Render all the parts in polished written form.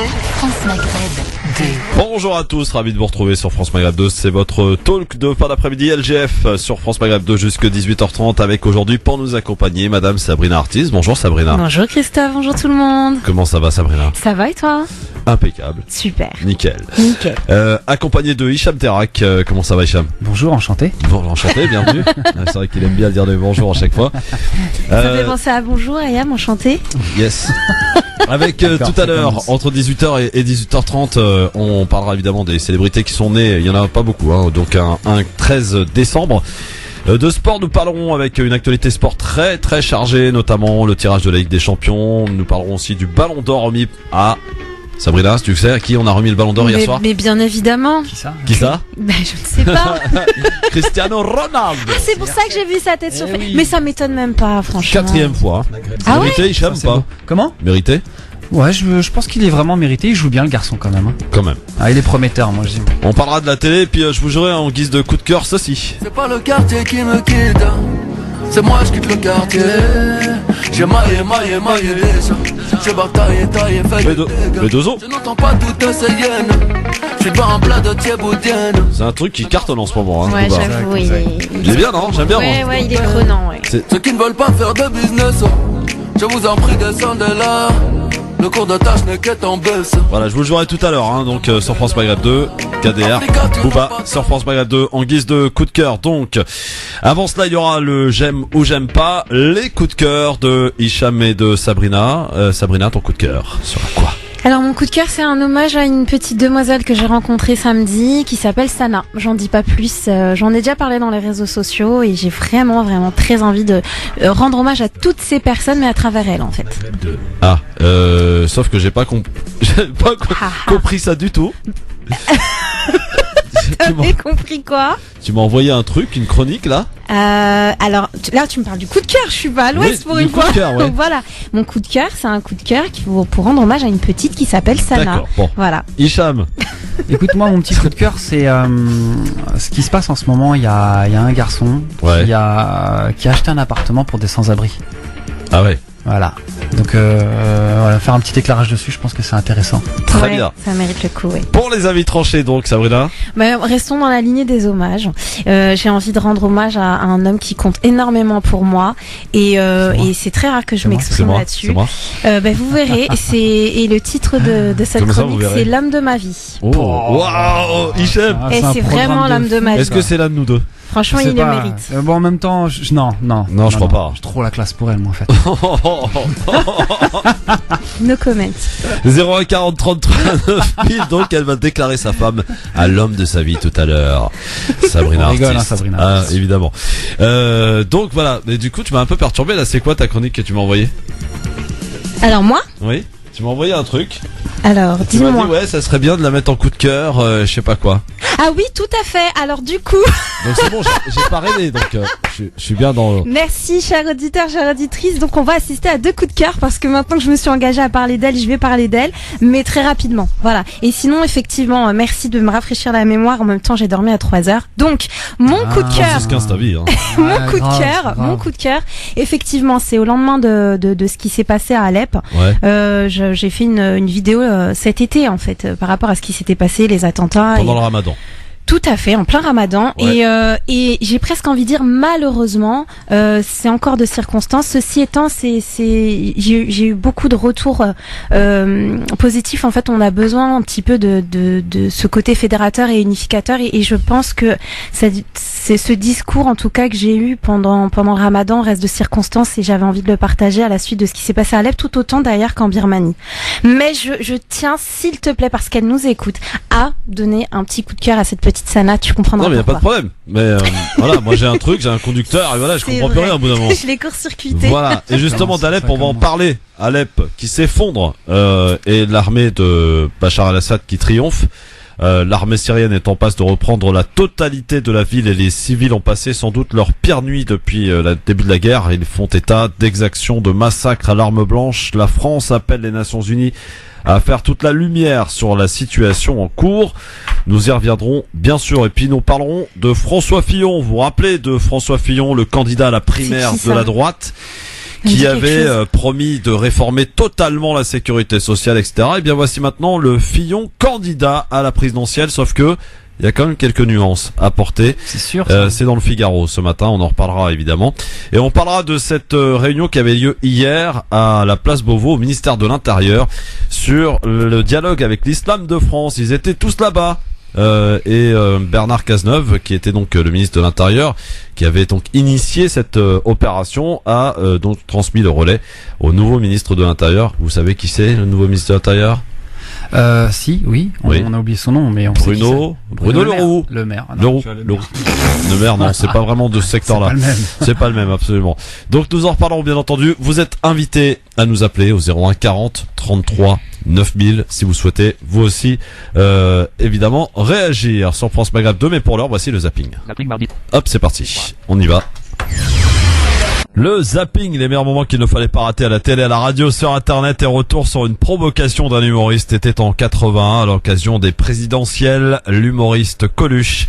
France Maghreb 2. Bonjour à tous, ravi de vous retrouver sur France Maghreb 2. C'est votre talk de fin d'après-midi LGF sur France Maghreb 2 jusque 18h30 avec aujourd'hui pour nous accompagner Madame Sabrina Artis. Bonjour Sabrina. Bonjour Christophe, bonjour tout le monde. Comment ça va Sabrina? Ça va et toi? Impeccable. Super. Nickel. Nickel. Accompagné de Hicham Terak. Comment ça va Hicham? Bonjour, enchanté. Bon, enchanté, bienvenue. C'est vrai qu'il aime bien dire des bonjours à chaque fois. Ça fait penser à bonjour Ayam, enchanté. Yes. Avec tout à l'heure, entre 18h et 18h30, on parlera évidemment des célébrités qui sont nées, il y en a pas beaucoup, hein, donc un 13 décembre. De sport, nous parlerons avec une actualité sport très très chargée, notamment le tirage de la Ligue des Champions. Nous parlerons aussi du Ballon d'Or remis à Sabrina, tu sais à qui on a remis le Ballon d'Or hier soir? Mais bien évidemment. Qui ça? Qui ça? Ben je ne sais pas. Cristiano Ronaldo. Ah, c'est pour ça que j'ai vu sa tête sur Eh Facebook. oui. Mais ça m'étonne même pas, franchement. 4e fois. Ah Mérité, Hicham, Ça, ou c'est pas? beau. Comment? Mérité? Ouais, je pense qu'il est vraiment mérité. Il joue bien le garçon quand même. Hein. Quand même. Ah, il est prometteur, moi je dis. On parlera de la télé, puis je vous jurerai en guise de coup de cœur ceci. C'est pas le quartier qui me quitte, c'est moi je quitte le quartier. J'ai maillé les gens, j'ai bataillé, taillé, fait des dégâts. Medozo. Je n'entends pas toutes ces hyènes, je suis devant un plat de thieboudienne. C'est un truc qui cartonne en ce moment, hein. Ouais, Booba. j'avoue, Il est bien, non? J'aime bien, Ouais, moi. ouais, il est prenant, ouais. Ceux qui ne veulent pas faire de business, je vous en prie descendez là. Le cours de tâche n'est qu'être en baisse. Voilà, je vous le jouerai tout à l'heure, hein, donc sur France Maghreb 2, KDR, Booba, sur France Maghreb 2, en guise de coup de cœur. Donc, avant cela, il y aura le j'aime ou j'aime pas, les coups de cœur de Hicham et de Sabrina. Sabrina, ton coup de cœur sera quoi? Alors mon coup de cœur, c'est un hommage à une petite demoiselle que j'ai rencontrée samedi qui s'appelle Sana. J'en dis pas plus, j'en ai déjà parlé dans les réseaux sociaux et j'ai vraiment très envie de rendre hommage à toutes ces personnes, mais à travers elle en fait. Ah, sauf que j'ai pas compris ça du tout. T'avais compris quoi? Tu m'as envoyé un truc, une chronique là? Alors là tu me parles du coup de cœur, je suis pas à l'ouest Oui, pour du une coup fois. de cœur, ouais. Donc voilà, mon coup de cœur, c'est un coup de cœur pour rendre hommage à une petite qui s'appelle Sana. D'accord, bon. Voilà. Hicham. Écoute, moi, mon petit coup de cœur, c'est ce qui se passe en ce moment. Il y a un garçon Ouais. qui a acheté un appartement pour des sans-abri. Ah ouais. Voilà. Donc, voilà, faire un petit éclairage dessus, je pense que c'est intéressant. Très Ouais, bien. Ça mérite le coup, ouais. Pour les avis tranchés donc, Sabrina. Restons dans la lignée des hommages. J'ai envie de rendre hommage à un homme qui compte énormément pour moi et c'est très rare que je C'est m'exprime moi, là-dessus. c'est moi. Vous verrez, et le titre de cette Comment ça, vous chronique, verrez c'est l'homme de ma vie. Oh, waouh, Hicham. Ah, Et un c'est programme vraiment de l'homme de fou, ma vie. Est-ce que c'est l'un de nous deux? Franchement, Je sais il le pas. mérite. Bon, en même temps, non. Non, je crois pas. J'ai trop la classe pour elle, moi, en fait. No comment. 01 40 33 9000, donc elle va déclarer sa femme à l'homme de sa vie tout à l'heure. Sabrina On rigole, Artis. hein, Sabrina. Ah, évidemment. Donc voilà, mais du coup tu m'as un peu perturbé là, c'est quoi ta chronique que tu m'as envoyée? Alors moi, Oui, tu m'as envoyé un truc. alors Tu m'as dit dis-moi. ouais, ça serait bien de la mettre en coup de cœur, je sais pas quoi. Ah oui, tout à fait. Alors du coup, Donc c'est bon, j'ai pas rêvé, donc je suis bien dans... merci chers auditeurs, chères auditrices. Donc on va assister à deux coups de cœur parce que maintenant que je me suis engagée à parler d'elle, je vais parler d'elle, mais très rapidement. Voilà. Et sinon, effectivement, merci de me rafraîchir la mémoire. En même temps, j'ai dormi à 3 heures. Donc, mon coup de cœur, C'est ce 15 ta vie, hein. mon coup grave, de cœur, grave. mon coup de cœur. Effectivement, c'est au lendemain de ce qui s'est passé à Alep. Ouais. J'ai fait une vidéo cet été en fait par rapport à ce qui s'était passé, les attentats. Pendant le ramadan. Tout à fait, en plein Ramadan. Ouais. Et j'ai presque envie de dire malheureusement, c'est encore de circonstances. Ceci étant, j'ai eu beaucoup de retours positifs. En fait, on a besoin un petit peu de ce côté fédérateur et unificateur. Et je pense que c'est ce discours, en tout cas, que j'ai eu pendant le Ramadan, reste de circonstances. Et j'avais envie de le partager à la suite de ce qui s'est passé à Alep, tout autant d'ailleurs qu'en Birmanie. Mais je tiens, s'il te plaît, parce qu'elle nous écoute, à donner un petit coup de cœur à cette petite Sana, tu comprendras Non mais y a pas de pourquoi. problème. Mais voilà, moi j'ai un truc, j'ai un conducteur et voilà, je C'est comprends plus vrai. rien au bout d'un moment. Je l'ai court-circuité. Voilà, et justement C'est d'Alep, pas on va en comme moi. parler. Alep qui s'effondre et l'armée de Bachar al-Assad qui triomphe. L'armée syrienne est en passe de reprendre la totalité de la ville et les civils ont passé sans doute leur pire nuit depuis le début de la guerre. Ils font état d'exactions, de massacres à l'arme blanche. La France appelle les Nations Unies à faire toute la lumière sur la situation en cours. Nous y reviendrons bien sûr et puis nous parlerons de François Fillon. Vous vous rappelez de François Fillon, le candidat à la primaire C'est qui, de ça la droite qui avait promis de réformer totalement la sécurité sociale, etc. Et bien voici maintenant le Fillon candidat à la présidentielle, sauf que il y a quand même quelques nuances à porter. C'est sûr. C'est dans le Figaro ce matin, on en reparlera évidemment. Et on parlera de cette réunion qui avait lieu hier à la place Beauvau, au ministère de l'Intérieur, sur le dialogue avec l'islam de France. Ils étaient tous là-bas. Bernard Cazeneuve, qui était donc le ministre de l'Intérieur, qui avait donc initié cette opération, a donc transmis le relais au nouveau ministre de l'Intérieur. Vous savez qui c'est, le nouveau ministre de l'Intérieur? Oui. On a oublié son nom, mais on sait qui c'est. Bruno Leroux. Le maire. Le maire, non, c'est pas vraiment de ce secteur-là. C'est pas le même. C'est pas le même, absolument. Donc nous en reparlerons bien entendu. Vous êtes invités à nous appeler au 01 40 33 9000 si vous souhaitez vous aussi évidemment réagir sur France Maghreb 2, mais pour l'heure voici le zapping. Hop, c'est parti. On y va. Le zapping, les meilleurs moments qu'il ne fallait pas rater à la télé, à la radio, sur internet, et retour sur une provocation d'un humoriste. Était en 81 à l'occasion des présidentielles, l'humoriste Coluche,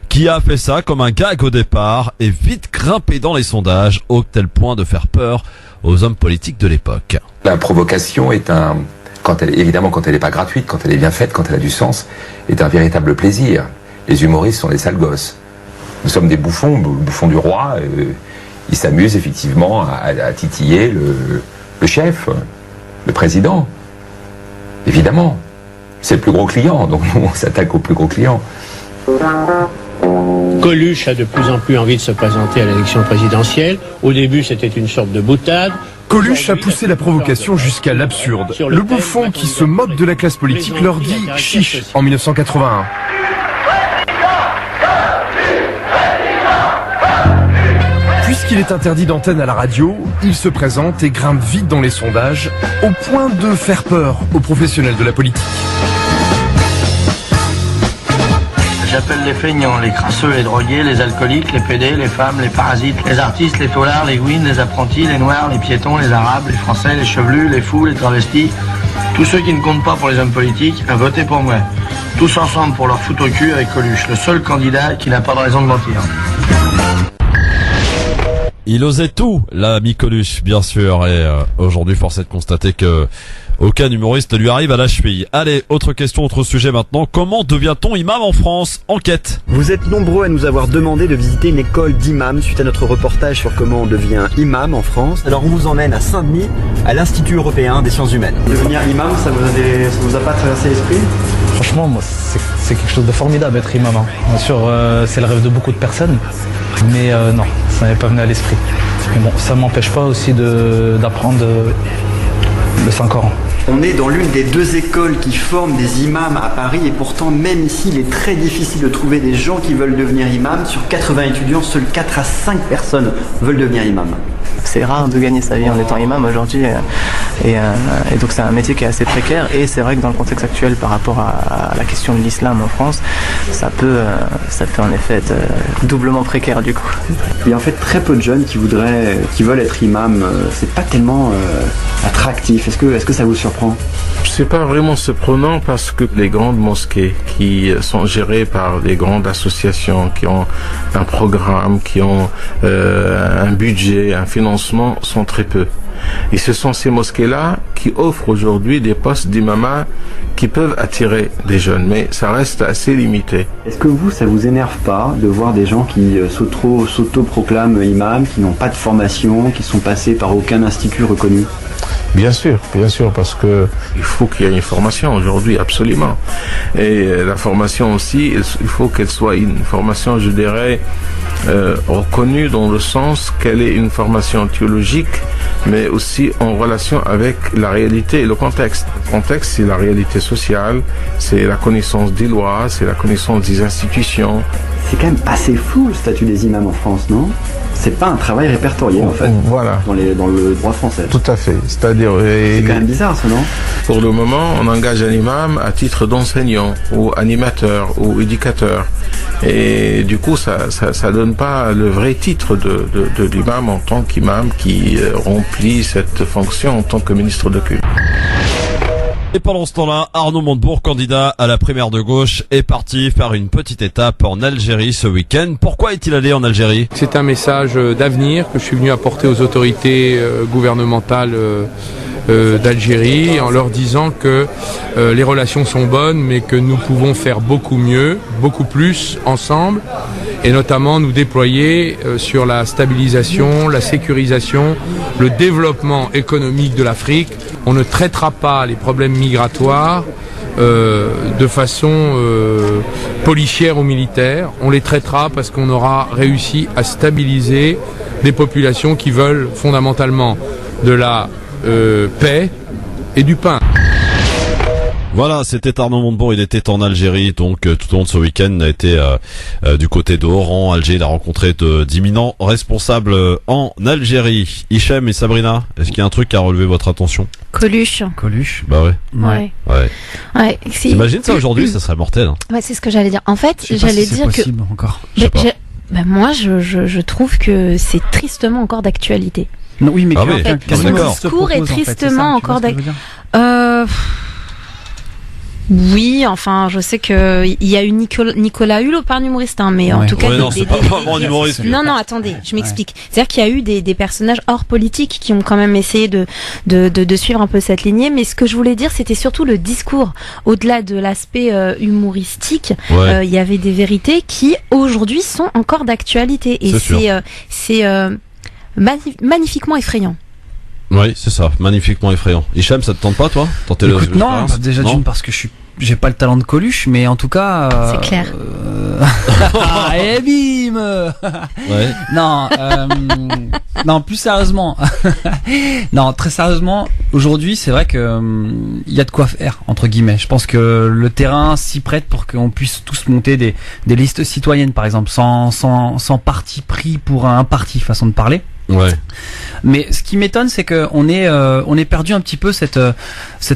qui a fait ça comme un gag au départ et vite grimpé dans les sondages au tel point de faire peur aux hommes politiques de l'époque. La provocation est quand elle n'est pas gratuite, quand elle est bien faite, quand elle a du sens, est un véritable plaisir. Les humoristes sont des sales gosses. Nous sommes des bouffons du roi. Ils s'amusent effectivement à titiller le chef, le président. Évidemment. C'est le plus gros client, donc nous on s'attaque au plus gros client. Coluche a de plus en plus envie de se présenter à l'élection présidentielle. Au début, c'était une sorte de boutade. Coluche a poussé la provocation jusqu'à l'absurde. Le bouffon qui se moque de la classe politique leur dit « chiche » en 1981. Puisqu'il est interdit d'antenne à la radio, il se présente et grimpe vite dans les sondages, au point de faire peur aux professionnels de la politique. J'appelle les feignants, les crasseux, les drogués, les alcooliques, les pédés, les femmes, les parasites, les artistes, les taulards, les gouines, les apprentis, les noirs, les piétons, les arabes, les français, les chevelus, les fous, les travestis, tous ceux qui ne comptent pas pour les hommes politiques, à voter pour moi. Tous ensemble pour leur foutre au cul avec Coluche, le seul candidat qui n'a pas de raison de mentir. Il osait tout, l'ami Coluche, bien sûr, et aujourd'hui, force est de constater que aucun humoriste ne lui arrive à la cheville. Allez, autre question, autre sujet maintenant. Comment devient-on imam en France? Enquête. Vous êtes nombreux à nous avoir demandé de visiter une école d'imam suite à notre reportage sur comment on devient imam en France. Alors on vous emmène à Saint-Denis, à l'Institut européen des sciences humaines. Devenir imam, ça vous a pas traversé l'esprit? Franchement, moi, c'est quelque chose de formidable être imam. Bien sûr, c'est le rêve de beaucoup de personnes, mais non, ça m'est pas venu à l'esprit. Mais bon, ça m'empêche pas aussi d'apprendre le Saint-Coran. On est dans l'une des deux écoles qui forment des imams à Paris et pourtant, même ici, il est très difficile de trouver des gens qui veulent devenir imam. Sur 80 étudiants, seuls 4 à 5 personnes veulent devenir imam. C'est rare de gagner sa vie en étant imam aujourd'hui et donc c'est un métier qui est assez précaire et c'est vrai que dans le contexte actuel par rapport à la question de l'islam en France, ça peut en effet être doublement précaire du coup. Il y a en fait très peu de jeunes qui veulent être imam, c'est pas tellement attractif. Est-ce que ça vous surprend? C'est pas vraiment surprenant parce que les grandes mosquées qui sont gérées par des grandes associations qui ont un programme, qui ont un budget, un financement sont très peu. Et ce sont ces mosquées-là qui offrent aujourd'hui des postes d'imama qui peuvent attirer des jeunes, mais ça reste assez limité. Est-ce que ça vous énerve pas de voir des gens qui s'auto-proclament imams, qui n'ont pas de formation, qui sont passés par aucun institut reconnu? Bien sûr, parce que il faut qu'il y ait une formation aujourd'hui, absolument. Et la formation aussi, il faut qu'elle soit une formation, je dirais, reconnue dans le sens qu'elle est une formation théologique, mais aussi en relation avec la réalité et le contexte. Le contexte, c'est la réalité sociale, c'est la connaissance des lois, c'est la connaissance des institutions. C'est quand même assez flou le statut des imams en France, non? C'est pas un travail répertorié en fait. Voilà. Dans le droit français. Tout à fait. C'est-à-dire. C'est quand même bizarre ça, non? Pour le moment, on engage un imam à titre d'enseignant ou animateur ou éducateur. Et du coup, ça donne pas le vrai titre de l'imam en tant qu'imam qui remplit cette fonction en tant que ministre de culte. Et pendant ce temps-là, Arnaud Montebourg, candidat à la primaire de gauche, est parti faire une petite étape en Algérie ce week-end. Pourquoi est-il allé en Algérie ? C'est un message d'avenir que je suis venu apporter aux autorités gouvernementales d'Algérie en leur disant que les relations sont bonnes mais que nous pouvons faire beaucoup mieux, beaucoup plus ensemble et notamment nous déployer sur la stabilisation, la sécurisation, le développement économique de l'Afrique. On ne traitera pas les problèmes migratoires de façon policière ou militaire. On les traitera parce qu'on aura réussi à stabiliser des populations qui veulent fondamentalement de la paix et du pain. Voilà, c'était Arnaud Montebourg, il était en Algérie, donc tout au long de ce week-end, il a été du côté de Oran, Alger, il a rencontré d'imminents responsables en Algérie. Hichem et Sabrina, est-ce qu'il y a un truc qui a relevé votre attention ? Coluche. Bah ouais. Ouais. T'imagines ça aujourd'hui, ça serait mortel. Hein. Ouais, c'est ce que j'allais dire. En fait, Je sais pas j'allais si c'est dire possible que encore. moi, je trouve que c'est tristement encore d'actualité. Non, oui, mais Ah que- oui, qu'un- qu'un Son d'accord. ministre discours est propose, en fait, c'est ça, tristement tu vois encore ce que je veux dire Oui, enfin, je sais que il y a eu Nicolas Hulot, pas un humoriste, hein, mais en Ouais. tout cas, Ouais, non, c'est pas vraiment un humoriste. lui. Non, attendez, je m'explique. C'est-à-dire qu'il y a eu des personnages hors politique qui ont quand même essayé de suivre un peu cette lignée, mais ce que je voulais dire, c'était surtout le discours. Au-delà de l'aspect humoristique, Ouais. il y avait des vérités qui, aujourd'hui, sont encore d'actualité. Et C'est sûr. c'est magnifiquement effrayant. Oui, c'est ça, magnifiquement effrayant. Hichem, ça te tente pas, toi ? Tenter Écoute, non, l'expérience ? déjà Non d'une parce que j'ai pas le talent de Coluche, mais en tout cas. C'est clair. Et bim. Ouais. Non, non, plus sérieusement. Non, très sérieusement, aujourd'hui, c'est vrai que il y a de quoi faire entre guillemets. Je pense que le terrain s'y prête pour qu'on puisse tous monter des listes citoyennes, par exemple, sans parti pris pour un parti, façon de parler. Ouais. Mais ce qui m'étonne, c'est que on est perdu un petit peu cette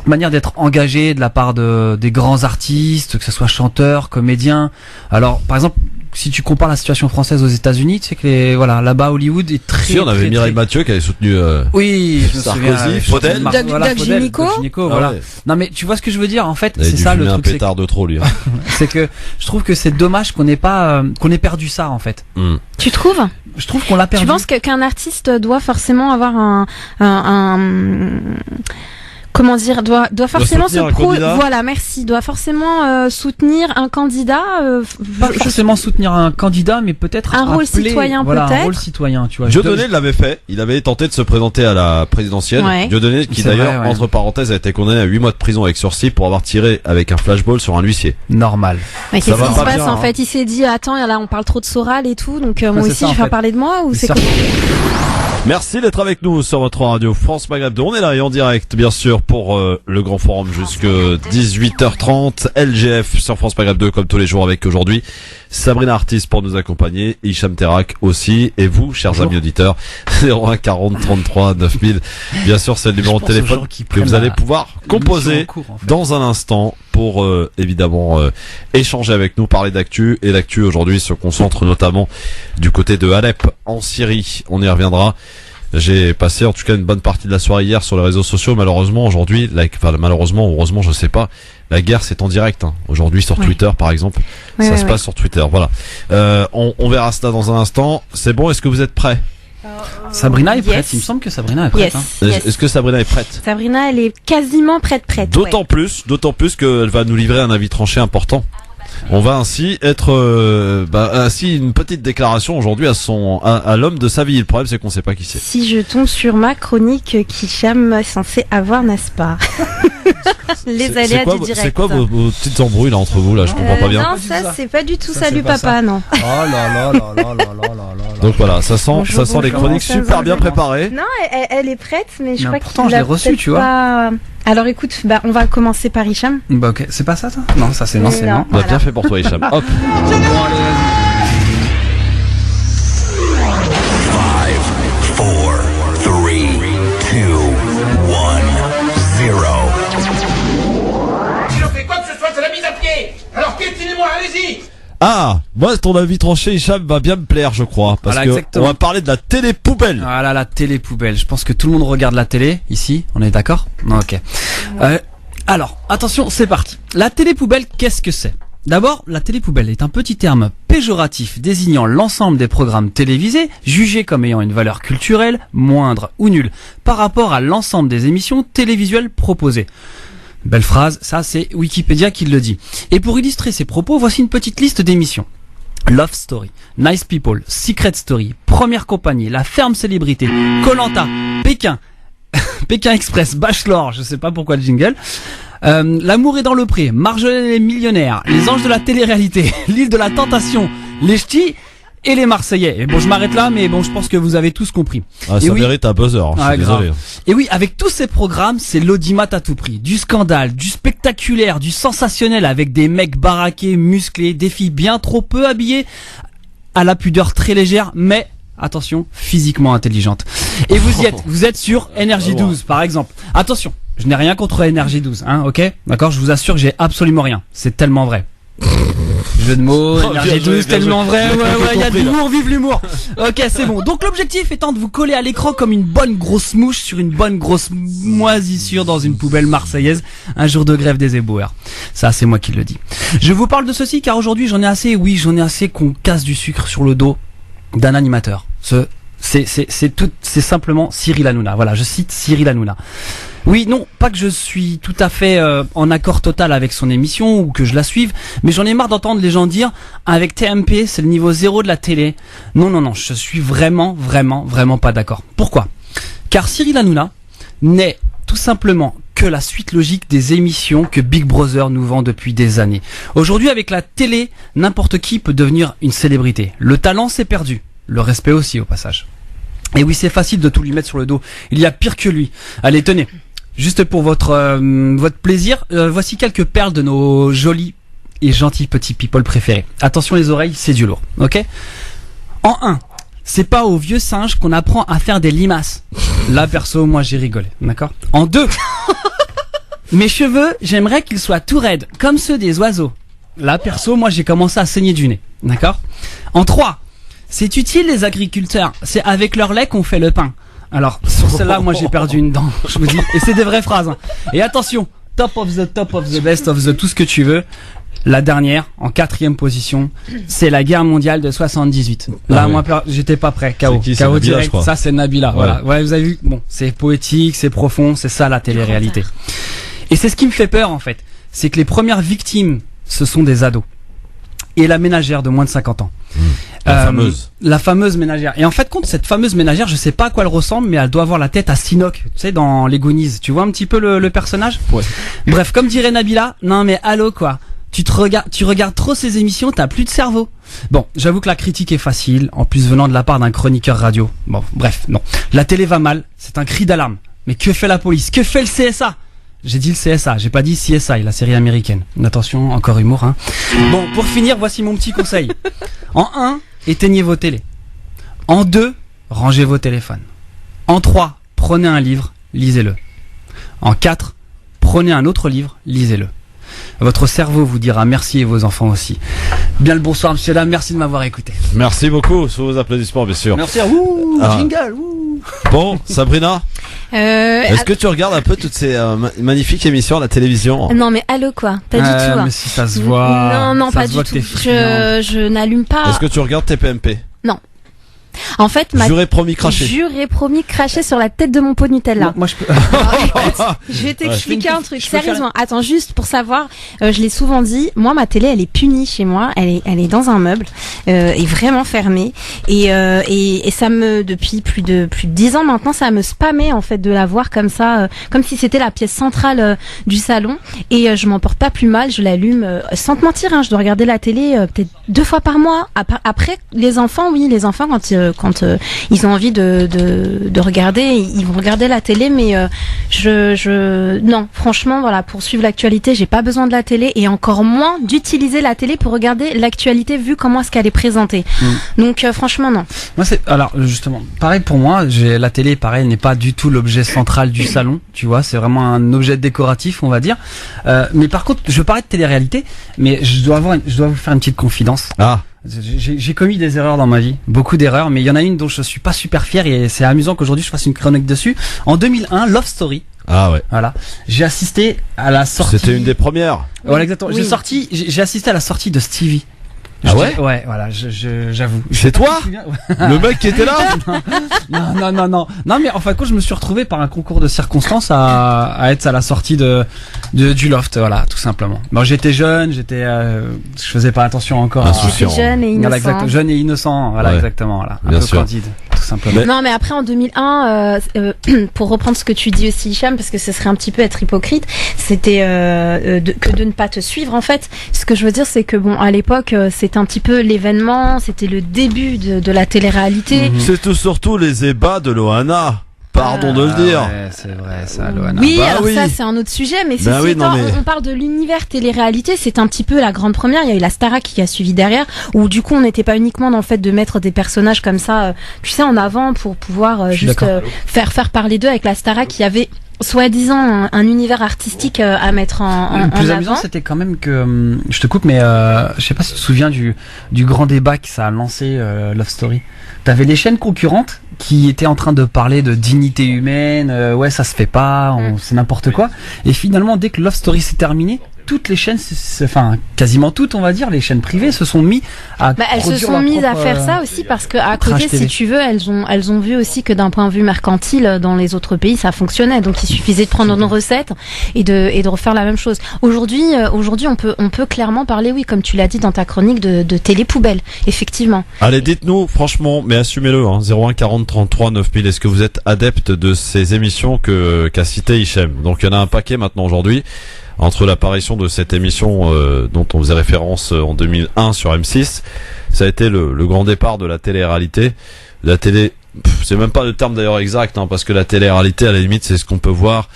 manière d'être engagé de la part des grands artistes, que ce soit chanteurs, comédiens. Alors, par exemple, si tu compares la situation française aux États-Unis, tu sais que là-bas Hollywood est très. Si, on avait très, Mireille très... Mathieu qui avait soutenu. Oui, je me Sarkozy, souviens. Faudel. Doug Gynéco. Voilà. Ah ouais. Non, mais tu vois ce que je veux dire. En fait, Il avait c'est dû ça le fumer un truc. pétard de trop, lui. C'est que je trouve que c'est dommage qu'on ait perdu ça en fait. Tu trouves ? Je trouve qu'on l'a perdu. Tu penses qu'un artiste doit forcément avoir comment dire, doit forcément soutenir un candidat. voilà, merci, doit forcément soutenir un candidat, Pas forcément soutenir un candidat, mais peut-être un rôle appeler- citoyen, voilà, peut-être. un rôle citoyen, tu vois. Dieudonné l'avait fait, il avait tenté de se présenter à la présidentielle. Ouais. Dieudonné qui C'est d'ailleurs, vrai, ouais. entre parenthèses, a été condamné à 8 mois de prison avec sursis pour avoir tiré avec un flashball sur un huissier. Normal. Mais Ça qu'est-ce va qui se pas passe bien, en hein. fait? Il s'est dit, attends, là on parle trop de Soral et tout, donc moi c'est aussi ça, je en vais faire fait. parler de moi ou c'est Ça- quoi? Merci d'être avec nous sur votre radio France Maghreb 2. On est là et en direct, bien sûr, pour le grand forum jusque 18h30. LGF sur France Maghreb 2, comme tous les jours, avec aujourd'hui Sabrina Artis pour nous accompagner, Hicham Terak aussi, et vous, chers Bonjour. amis auditeurs, 01 40 33 9000. Bien sûr, c'est le numéro de pense aux téléphone gens qui que prennent vous allez la- pouvoir l'émission composer en cours, en fait. dans un instant pour évidemment échanger avec nous, parler d'actu. Et l'actu aujourd'hui se concentre notamment du côté de Alep en Syrie. On y reviendra. J'ai passé en tout cas une bonne partie de la soirée hier sur les réseaux sociaux. Malheureusement aujourd'hui, malheureusement, heureusement, je sais pas, la guerre c'est en direct. Hein. Aujourd'hui sur Oui. Twitter par exemple, Oui, ça oui, se oui. passe sur Twitter. Voilà. On verra cela dans un instant. C'est bon. Est-ce que vous êtes prêts? Sabrina est prête. Yes. Il me semble que Sabrina est prête. Yes, hein. yes. Est-ce que Sabrina est prête? Sabrina, elle est quasiment prête. D'autant ouais. plus qu'elle va nous livrer un avis tranché important. On va ainsi être ainsi une petite déclaration aujourd'hui à l'homme de sa vie. Le problème c'est qu'on sait pas qui c'est. Si je tombe sur ma chronique qu'Hicham est censé avoir, n'est-ce pas? Les aléas du direct. C'est quoi vos petites embrouilles là entre vous là? Je comprends pas bien. Non, ça c'est pas du tout Ça, salut c'est pas papa, non. Oh là là là là là là là là. Donc voilà, ça sent Bonjour, les bonjour, chroniques ça super va, bien ça va. préparées. Non, elle est prête, mais je Mais crois pourtant, qu'il je l'ai l'a reçue, peut-être tu vois. pas- Alors écoute, on va commencer par Hicham. Bah ok, c'est pas ça ça? Non, ça c'est non, c'est non. Bah, Voilà. bien fait pour toi Hicham. Hop. Bon, allez, vas-y. 4, 3, 2, 1, 0. Si l'on fait quoi que ce soit, c'est la mise à pied. Alors piétinez-moi, allez-y. Ah, moi ton avis tranché Hicham va bien me plaire je crois. Parce Voilà, que exactement. on va parler de la télé poubelle. Voilà, la télé poubelle. Je pense que tout le monde regarde la télé ici. On est d'accord? Non, ok. Alors, attention, c'est parti. La télé-poubelle, qu'est-ce que c'est ? D'abord, la télé-poubelle est un petit terme péjoratif désignant l'ensemble des programmes télévisés jugés comme ayant une valeur culturelle moindre ou nulle par rapport à l'ensemble des émissions télévisuelles proposées. Belle phrase, ça c'est Wikipédia qui le dit. Et pour illustrer ces propos, voici une petite liste d'émissions. Love Story, Nice People, Secret Story, Première Compagnie, La Ferme Célébrité, Koh-Lanta, Pékin, Pékin Express, Bachelor, je sais pas pourquoi le jingle, L'amour est dans le pré, Marjolaine les millionnaires, Les anges de la télé-réalité, L'île de la tentation, Les ch'tis et les Marseillais. Et bon, je m'arrête là, mais bon, je pense que vous avez tous compris. Ah, ça mérite un buzzer, je suis désolé. Et oui, avec tous ces programmes, c'est l'audimat à tout prix. Du scandale, du spectaculaire, du sensationnel avec des mecs baraqués, musclés, des filles bien trop peu habillées, à la pudeur très légère, mais attention, physiquement intelligente. Et vous êtes sur Énergie 12, par exemple. Attention, je n'ai rien contre Énergie 12, hein, ok? D'accord, je vous assure que j'ai absolument rien. C'est tellement vrai. Jeu de mots, Énergie 12, tellement vrai, ouais, il y a de l'humour, vive l'humour. Ok, c'est bon. Donc l'objectif étant de vous coller à l'écran comme une bonne grosse mouche sur une bonne grosse moisissure dans une poubelle marseillaise, un jour de grève des éboueurs. Ça, c'est moi qui le dis. Je vous parle de ceci car aujourd'hui j'en ai assez qu'on casse du sucre sur le dos d'un animateur. C'est simplement Cyril Hanouna. Voilà, je cite Cyril Hanouna. Oui, non, pas que je suis tout à fait en accord total avec son émission ou que je la suive, mais j'en ai marre d'entendre les gens dire avec TMP, c'est le niveau 0 de la télé. Non, je suis vraiment pas d'accord. Pourquoi ? Car Cyril Hanouna n'est tout simplement que la suite logique des émissions que Big Brother nous vend depuis des années. Aujourd'hui, avec la télé, n'importe qui peut devenir une célébrité. Le talent, c'est perdu. Le respect aussi, au passage. Et oui, c'est facile de tout lui mettre sur le dos. Il y a pire que lui. Allez, tenez. Juste pour votre plaisir, voici quelques perles de nos jolis et gentils petits people préférés. Attention les oreilles, c'est du lourd, ok ? En 1, c'est pas aux vieux singes qu'on apprend à faire des limaces. Là, perso, moi j'ai rigolé, d'accord ? En 2, mes cheveux, j'aimerais qu'ils soient tout raides, comme ceux des oiseaux. Là, perso, moi j'ai commencé à saigner du nez, d'accord ? En 3, c'est utile les agriculteurs, c'est avec leur lait qu'on fait le pain. Alors, sur celle-là, moi j'ai perdu une dent, je vous dis. Et c'est des vraies phrases. Hein. Et attention, top of the best of the tout ce que tu veux. La dernière, en 4e position, c'est la guerre mondiale de 78. Là, moi, j'étais pas prêt. KO. KO direct. Ça, c'est Nabila. Ouais. Voilà. Ouais, vous avez vu. Bon, c'est poétique, c'est profond, c'est ça la télé-réalité. Et c'est ce qui me fait peur, en fait. C'est que les premières victimes, ce sont des ados. Et la ménagère de moins de 50 ans. La fameuse ménagère. Et en fait, cette fameuse ménagère, je sais pas à quoi elle ressemble, mais elle doit avoir la tête à Sinoc, tu sais, dans les Goonies. Tu vois un petit peu le personnage ? Ouais. Bref, comme dirait Nabila, non mais allô quoi. Tu regardes trop ces émissions, t'as plus de cerveau. Bon, j'avoue que la critique est facile, en plus venant de la part d'un chroniqueur radio. Bon, bref, non. La télé va mal, c'est un cri d'alarme. Mais que fait la police ? Que fait le CSA ? J'ai dit le CSA, j'ai pas dit CSI, la série américaine. Attention, encore humour, hein. Bon, pour finir, voici mon petit conseil. En 1, éteignez vos télés. En 2, rangez vos téléphones. En 3, prenez un livre, lisez-le. En 4, prenez un autre livre, lisez-le. Votre cerveau vous dira merci et vos enfants aussi. Bien le bonsoir, monsieur là, merci de m'avoir écouté. Merci beaucoup, sous vos applaudissements, bien sûr. Merci à vous, jingle, wouh. Bon, Sabrina, est-ce que tu regardes un peu toutes ces magnifiques émissions à la télévision ? Non mais allô quoi, pas du tout. Mais si ça se voit. Non, pas du tout. Je n'allume pas. Est-ce que tu regardes TPMP ? Non. En fait, Juré promis craché. Juré promis craché sur la tête de mon pot Nutella. Moi je peux. Alors, écoute, je vais t'expliquer un truc. Sérieusement, attends juste pour savoir. Je l'ai souvent dit. Moi, ma télé, elle est punie chez moi. Elle est dans un meuble, et vraiment fermée. Et ça me depuis plus de 10 ans maintenant, ça me spammait en fait de la voir comme ça, comme si c'était la pièce centrale du salon. Et je m'en porte pas plus mal. Je l'allume sans te mentir. Hein, je dois regarder la télé peut-être 2 fois par mois. Après, les enfants quand ils ont envie de regarder, ils vont regarder la télé, mais non, franchement, voilà, pour suivre l'actualité, j'ai pas besoin de la télé et encore moins d'utiliser la télé pour regarder l'actualité vu comment est-ce qu'elle est présentée. Donc franchement non. Moi alors justement, pareil pour moi, la télé pareil n'est pas du tout l'objet central du salon, tu vois, c'est vraiment un objet décoratif, on va dire. Mais par contre, je parlais de télé-réalité, mais je dois vous faire une petite confidence. Ah. J'ai commis des erreurs dans ma vie, beaucoup d'erreurs, mais il y en a une dont je suis pas super fier et c'est amusant qu'aujourd'hui je fasse une chronique dessus. En 2001, Love Story Ah ouais. Voilà. J'ai assisté à la sortie. C'était une des premières. Voilà, exactement. Oui. J'ai assisté à la sortie de Stevie. Ah ouais? Ouais, voilà, j'avoue. C'est toi? Le mec qui était là? Non, mais en fin de compte, je me suis retrouvé par un concours de circonstances à être à la sortie du loft, voilà, tout simplement. Bon, j'étais jeune, je faisais pas attention encore. Insouciant. J'étais jeune et innocent. Voilà, exactement, jeune et innocent, voilà, Ouais. exactement, voilà. Un Bien peu sûr. candide, tout simplement. Non, mais après en 2001, pour reprendre ce que tu dis aussi, Hicham, parce que ce serait un petit peu être hypocrite, c'était que de ne pas te suivre en fait. Ce que je veux dire, c'est que bon, à l'époque, c'était un petit peu l'événement, c'était le début de la télé-réalité. C'est tout surtout les ébats de Loana. Pardon de le dire. Ouais, c'est vrai, ça, Loana. Oui, Bah alors oui. ça c'est un autre sujet, mais Bah ceci oui, étant, non, mais- on parle de l'univers télé-réalité, c'est un petit peu la grande première. Il y a eu la Starac qui a suivi derrière, où du coup on n'était pas uniquement dans le fait de mettre des personnages comme ça, tu sais, en avant pour pouvoir suis juste d'accord. faire parler d'eux. Avec la Starac, qui avait soi-disant un univers artistique à mettre en Le plus avant. amusant, c'était quand même que, je te coupe, mais je sais pas si tu te souviens du grand débat que ça a lancé Love Story. T'avais les chaînes concurrentes qui étaient en train de parler de dignité humaine, ouais ça se fait pas, c'est n'importe quoi. Et finalement, dès que Love Story s'est terminé, toutes les chaînes, enfin quasiment toutes, on va dire, les chaînes privées se sont mis à Elles se produire sont leur mises à propre, faire ça aussi parce que à côté, trash si TV. tu veux, elles ont vu aussi que d'un point de vue mercantile, dans les autres pays, ça fonctionnait. Donc il suffisait de prendre nos recettes et de refaire la même chose. Aujourd'hui, on peut clairement parler, oui, comme tu l'as dit dans ta chronique, de télé poubelle, effectivement. Allez, dites-nous, franchement, mais assumez-le, hein, 01 40 33 9000. Est-ce que vous êtes adepte de ces émissions qu'a cité Hichem? Donc, il y en a un paquet maintenant aujourd'hui. Entre l'apparition de cette émission dont on faisait référence en 2001 sur M6, ça a été le grand départ de la télé-réalité. La télé, c'est même pas le terme d'ailleurs exact, hein, parce que la télé-réalité, à la limite, c'est ce qu'on peut voir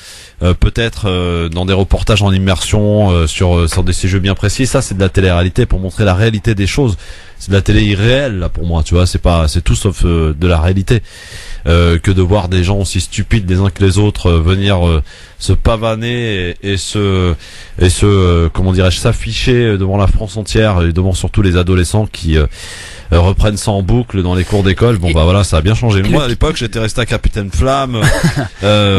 peut-être dans des reportages en immersion sur des sujets bien précis. Ça, c'est de la télé-réalité pour montrer la réalité des choses. C'est de la télé irréelle là pour moi, tu vois. C'est tout sauf de la réalité. Que de voir des gens aussi stupides les uns que les autres venir se pavaner et se comment dirais-je, s'afficher devant la France entière et devant surtout les adolescents qui reprennent ça en boucle dans les cours d'école. Bon bah voilà, ça a bien changé. Moi à l'époque j'étais resté à Capitaine Flamme,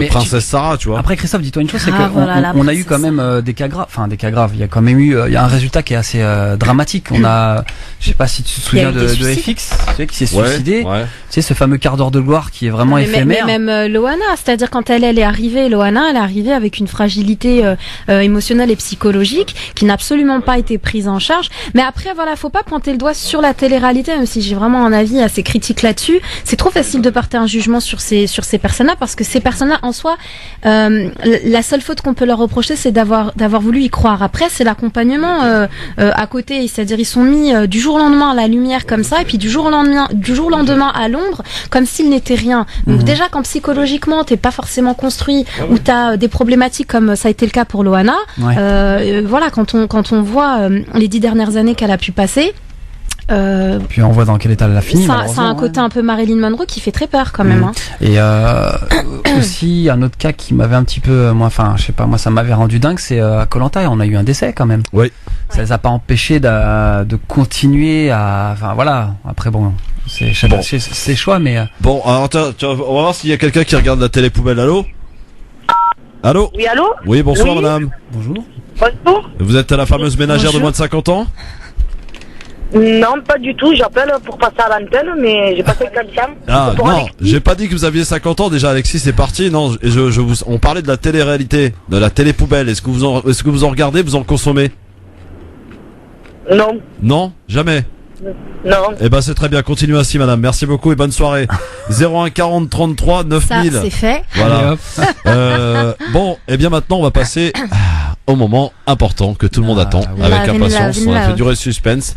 Princesse Sarah, tu vois. Après Christophe, dis-toi une chose, c'est Ah, qu'on voilà, la on a eu quand même des cas graves. Enfin des cas graves. Il y a quand même eu, il y a un résultat qui est assez dramatique. On a, je sais pas si tu te souviens Il y a eu de des suicides. FX, tu sais, qui s'est suicidé. Ouais. Tu sais ce fameux quart d'heure de gloire qui est vraiment Mais éphémère. même Loana, c'est-à-dire quand elle est arrivée, Loana, elle est arrivée avec une fragilité émotionnelle et psychologique qui n'a absolument pas été prise en charge. Mais après, voilà, faut pas pointer le doigt sur la télé-réalité, même si j'ai vraiment un avis assez critique là-dessus. C'est trop facile de porter un jugement sur ces personnes-là, parce que ces personnes-là, en soi, la seule faute qu'on peut leur reprocher, c'est d'avoir voulu y croire. Après, c'est l'accompagnement à côté, c'est-à-dire ils sont mis du jour au lendemain à la lumière comme ça, et puis du jour au lendemain à l'ombre, comme s'il n'était rien. Donc déjà, quand psychologiquement t'es pas forcément construit, ou t'as des problématiques comme ça a été le cas pour Loana, voilà, quand on voit les 10 dernières années qu'elle a pu passer, Puis on voit dans quel état elle a fini. ça a un côté un peu Marilyn Monroe qui fait très peur quand même. Hein. Et aussi un autre cas qui m'avait un petit peu, moi, enfin, je sais pas, moi ça m'avait rendu dingue, c'est à Koh-Lanta, on a eu un décès quand même. Oui. Ça les a pas empêchés de continuer à, enfin voilà. Après bon, c'est ses choix, mais. Bon, alors on va voir s'il y a quelqu'un qui regarde la télé poubelle. Allô? Allô? Oui, allô? Oui, bonsoir Oui. madame. Bonjour. Bonjour. Vous êtes la fameuse ménagère de moins de 50 ans? Non, pas du tout. J'appelle pour passer à l'antenne, mais j'ai pas quelqu'un de cam. Ah Pour non, Alexis. j'ai pas dit que vous aviez 50 ans déjà, Alexis, c'est parti. Non, on parlait de la télé-réalité, de la télé poubelle. Est-ce que vous en regardez, vous en consommez? Non. Non, jamais. Non. Eh ben c'est très bien, continuez ainsi madame, merci beaucoup et bonne soirée. 01 40 33 9000. Ça, c'est fait. Voilà. Bon, et bien maintenant on va passer au moment important que tout le monde attend oui. avec La impatience. On a vanilla. fait durer le suspense.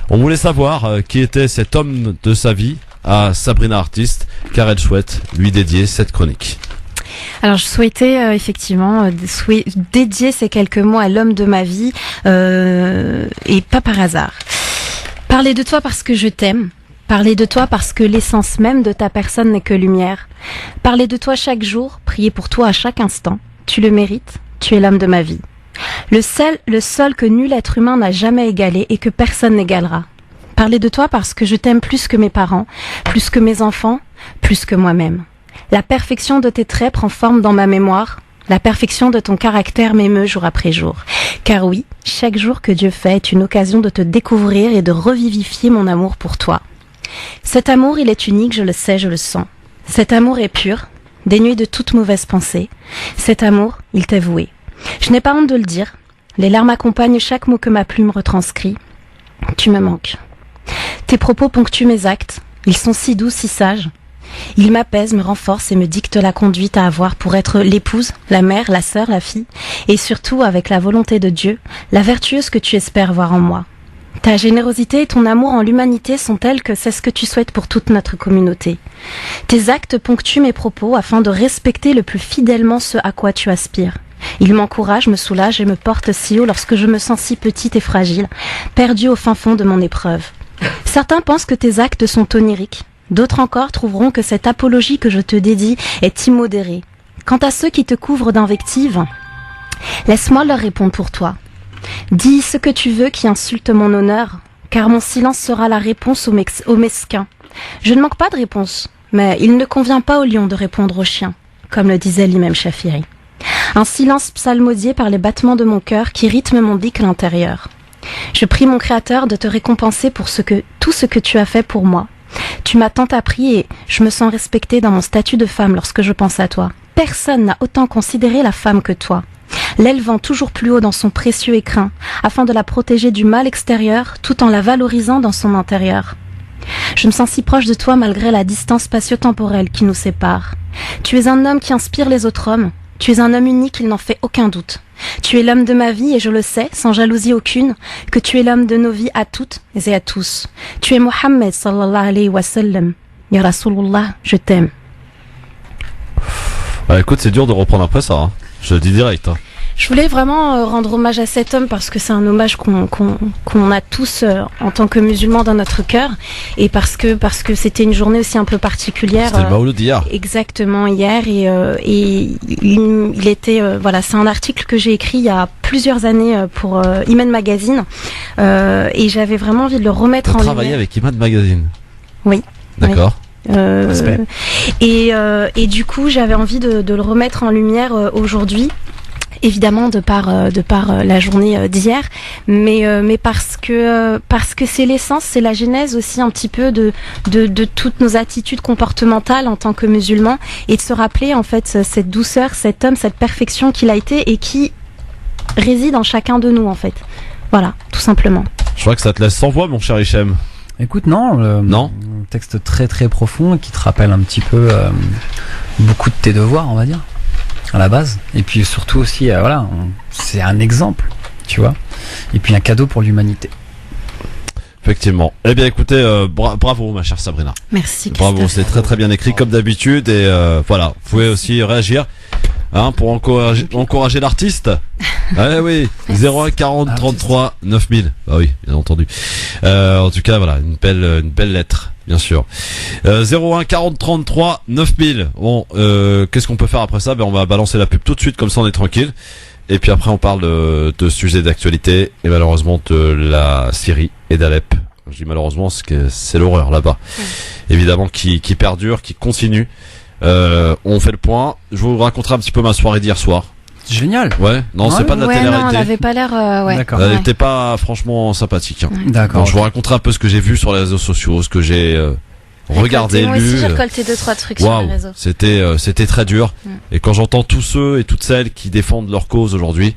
On voulait savoir qui était cet homme de sa vie à Sabrina Artiste, car elle souhaite lui dédier cette chronique. Alors je souhaitais effectivement dédier ces quelques mots à l'homme de ma vie, et pas par hasard. Parler de toi parce que je t'aime. Parler de toi parce que l'essence même de ta personne n'est que lumière. Parler de toi chaque jour, prier pour toi à chaque instant. Tu le mérites, tu es l'homme de ma vie. Le seul que nul être humain n'a jamais égalé et que personne n'égalera. Parler de toi parce que je t'aime plus que mes parents, plus que mes enfants, plus que moi-même. La perfection de tes traits prend forme dans ma mémoire. La perfection de ton caractère m'émeut jour après jour. Car oui, chaque jour que Dieu fait est une occasion de te découvrir et de revivifier mon amour pour toi. Cet amour, il est unique, je le sais, je le sens. Cet amour est pur, dénué de toute mauvaise pensée. Cet amour, il t'est voué. Je n'ai pas honte de le dire. Les larmes accompagnent chaque mot que ma plume retranscrit. Tu me manques. Tes propos ponctuent mes actes. Ils sont si doux, si sages. Ils m'apaisent, me renforcent et me dictent la conduite à avoir pour être l'épouse, la mère, la sœur, la fille, et surtout, avec la volonté de Dieu, la vertueuse que tu espères voir en moi. Ta générosité et ton amour en l'humanité sont tels que c'est ce que tu souhaites pour toute notre communauté. Tes actes ponctuent mes propos afin de respecter le plus fidèlement ce à quoi tu aspires. Ils m'encouragent, me soulagent et me portent si haut lorsque je me sens si petite et fragile, perdue au fin fond de mon épreuve. Certains pensent que tes actes sont oniriques. D'autres encore trouveront que cette apologie que je te dédie est immodérée. Quant à ceux qui te couvrent d'invectives, laisse-moi leur répondre pour toi. Dis ce que tu veux qui insulte mon honneur, car mon silence sera la réponse aux mesquins. Je ne manque pas de réponse, mais il ne convient pas au lion de répondre au chien, comme le disait l'imam Shafiri. Un silence psalmodié par les battements de mon cœur qui rythme mon bic à l'intérieur. Je prie mon Créateur de te récompenser pour tout ce que tu as fait pour moi. Tu m'as tant appris et je me sens respectée dans mon statut de femme lorsque je pense à toi. Personne n'a autant considéré la femme que toi, l'élevant toujours plus haut dans son précieux écrin, afin de la protéger du mal extérieur tout en la valorisant dans son intérieur. Je me sens si proche de toi malgré la distance spatio-temporelle qui nous sépare. Tu es un homme qui inspire les autres hommes. Tu es un homme unique, il n'en fait aucun doute. Tu es l'homme de ma vie et je le sais, sans jalousie aucune, que tu es l'homme de nos vies à toutes et à tous. Tu es Mohammed sallallahu alayhi wa sallam. Ya Rasulullah, je t'aime. Bah écoute, c'est dur de reprendre après ça, hein. Je le dis direct. Hein. Je voulais vraiment rendre hommage à cet homme parce que c'est un hommage qu'on a tous en tant que musulmans dans notre cœur et parce que c'était une journée aussi un peu particulière. C'était le Maouloud d'hier. Exactement, hier et il était voilà, c'est un article que j'ai écrit il y a plusieurs années pour Iman Magazine et j'avais vraiment envie de le remettre en lumière. Travailler avec Iman Magazine. Oui. D'accord. Et du coup j'avais envie de le remettre en lumière aujourd'hui. Évidemment de par la journée d'hier, mais parce que c'est l'essence, c'est la genèse aussi un petit peu de toutes nos attitudes comportementales en tant que musulmans et de se rappeler en fait cette douceur, cet homme, cette perfection qu'il a été et qui réside en chacun de nous en fait. Voilà, tout simplement. Je crois que ça te laisse sans voix, mon cher Hichem. Écoute, non. Un texte très très profond qui te rappelle un petit peu beaucoup de tes devoirs, on va dire. À la base, et puis surtout aussi voilà, c'est un exemple, tu vois, et puis un cadeau pour l'humanité. Effectivement. Eh bien écoutez, bravo ma chère Sabrina. Merci. Bravo, c'est très très bien écrit comme d'habitude et voilà, vous pouvez aussi réagir pour encourager l'artiste. Ah oui, 01 40 33 9000. Ah oui, bien entendu. En tout cas voilà, une belle lettre. Bien sûr. 01 40 33 9000. Bon, qu'est-ce qu'on peut faire après ça? On va balancer la pub tout de suite, comme ça on est tranquille. Et puis après on parle de sujets d'actualité et malheureusement de la Syrie et d'Alep. Je dis malheureusement parce que c'est l'horreur là-bas. Évidemment qui perdure, qui continue. On fait le point. Je vous raconterai un petit peu ma soirée d'hier soir. Génial. Ouais, non, c'est pas de la télé-réalité. Non, elle avait pas l'air ouais. Elle était pas franchement sympathique. Hein. D'accord. Bon, je vous raconterai un peu ce que j'ai vu sur les réseaux sociaux, ce que j'ai regardé, moi lu. aussi, j'ai récolté 2-3 trucs sur les réseaux. C'était très dur. Et quand j'entends tous ceux et toutes celles qui défendent leur cause aujourd'hui,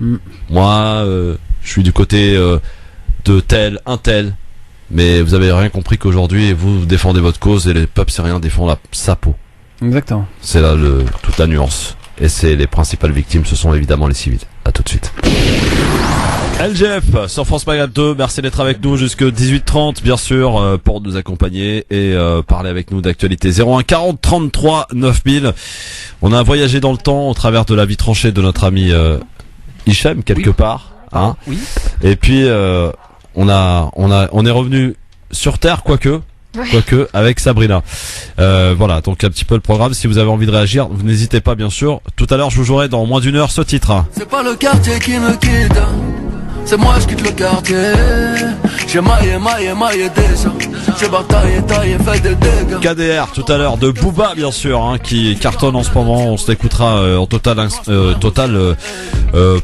moi, je suis du côté de un tel. Mais vous avez rien compris qu'aujourd'hui, vous défendez votre cause et le peuple syrien défend sa peau. Exactement. C'est là toute la nuance. Et les principales victimes, ce sont évidemment les civils. À tout de suite. LGF sur France Maghreb 2, merci d'être avec nous jusque 18h30 bien sûr pour nous accompagner et parler avec nous d'actualité. 01 40 33 9000. On a voyagé dans le temps au travers de la vie tranchée de notre ami Hichem quelque part, hein. Oui. Et puis on est revenu sur terre quoique avec Sabrina. Voilà, donc un petit peu le programme. Si vous avez envie de réagir, vous n'hésitez pas bien sûr. Tout à l'heure, je vous jouerai dans moins d'1 heure ce titre. C'est pas le quartier qui me quitte, c'est moi je quitte le quartier. J'ai maillé déjà, J'ai bataillé, taillé, fait des dégâts. KDR tout à l'heure de Booba bien sûr hein, qui cartonne en ce moment. On se l'écoutera en total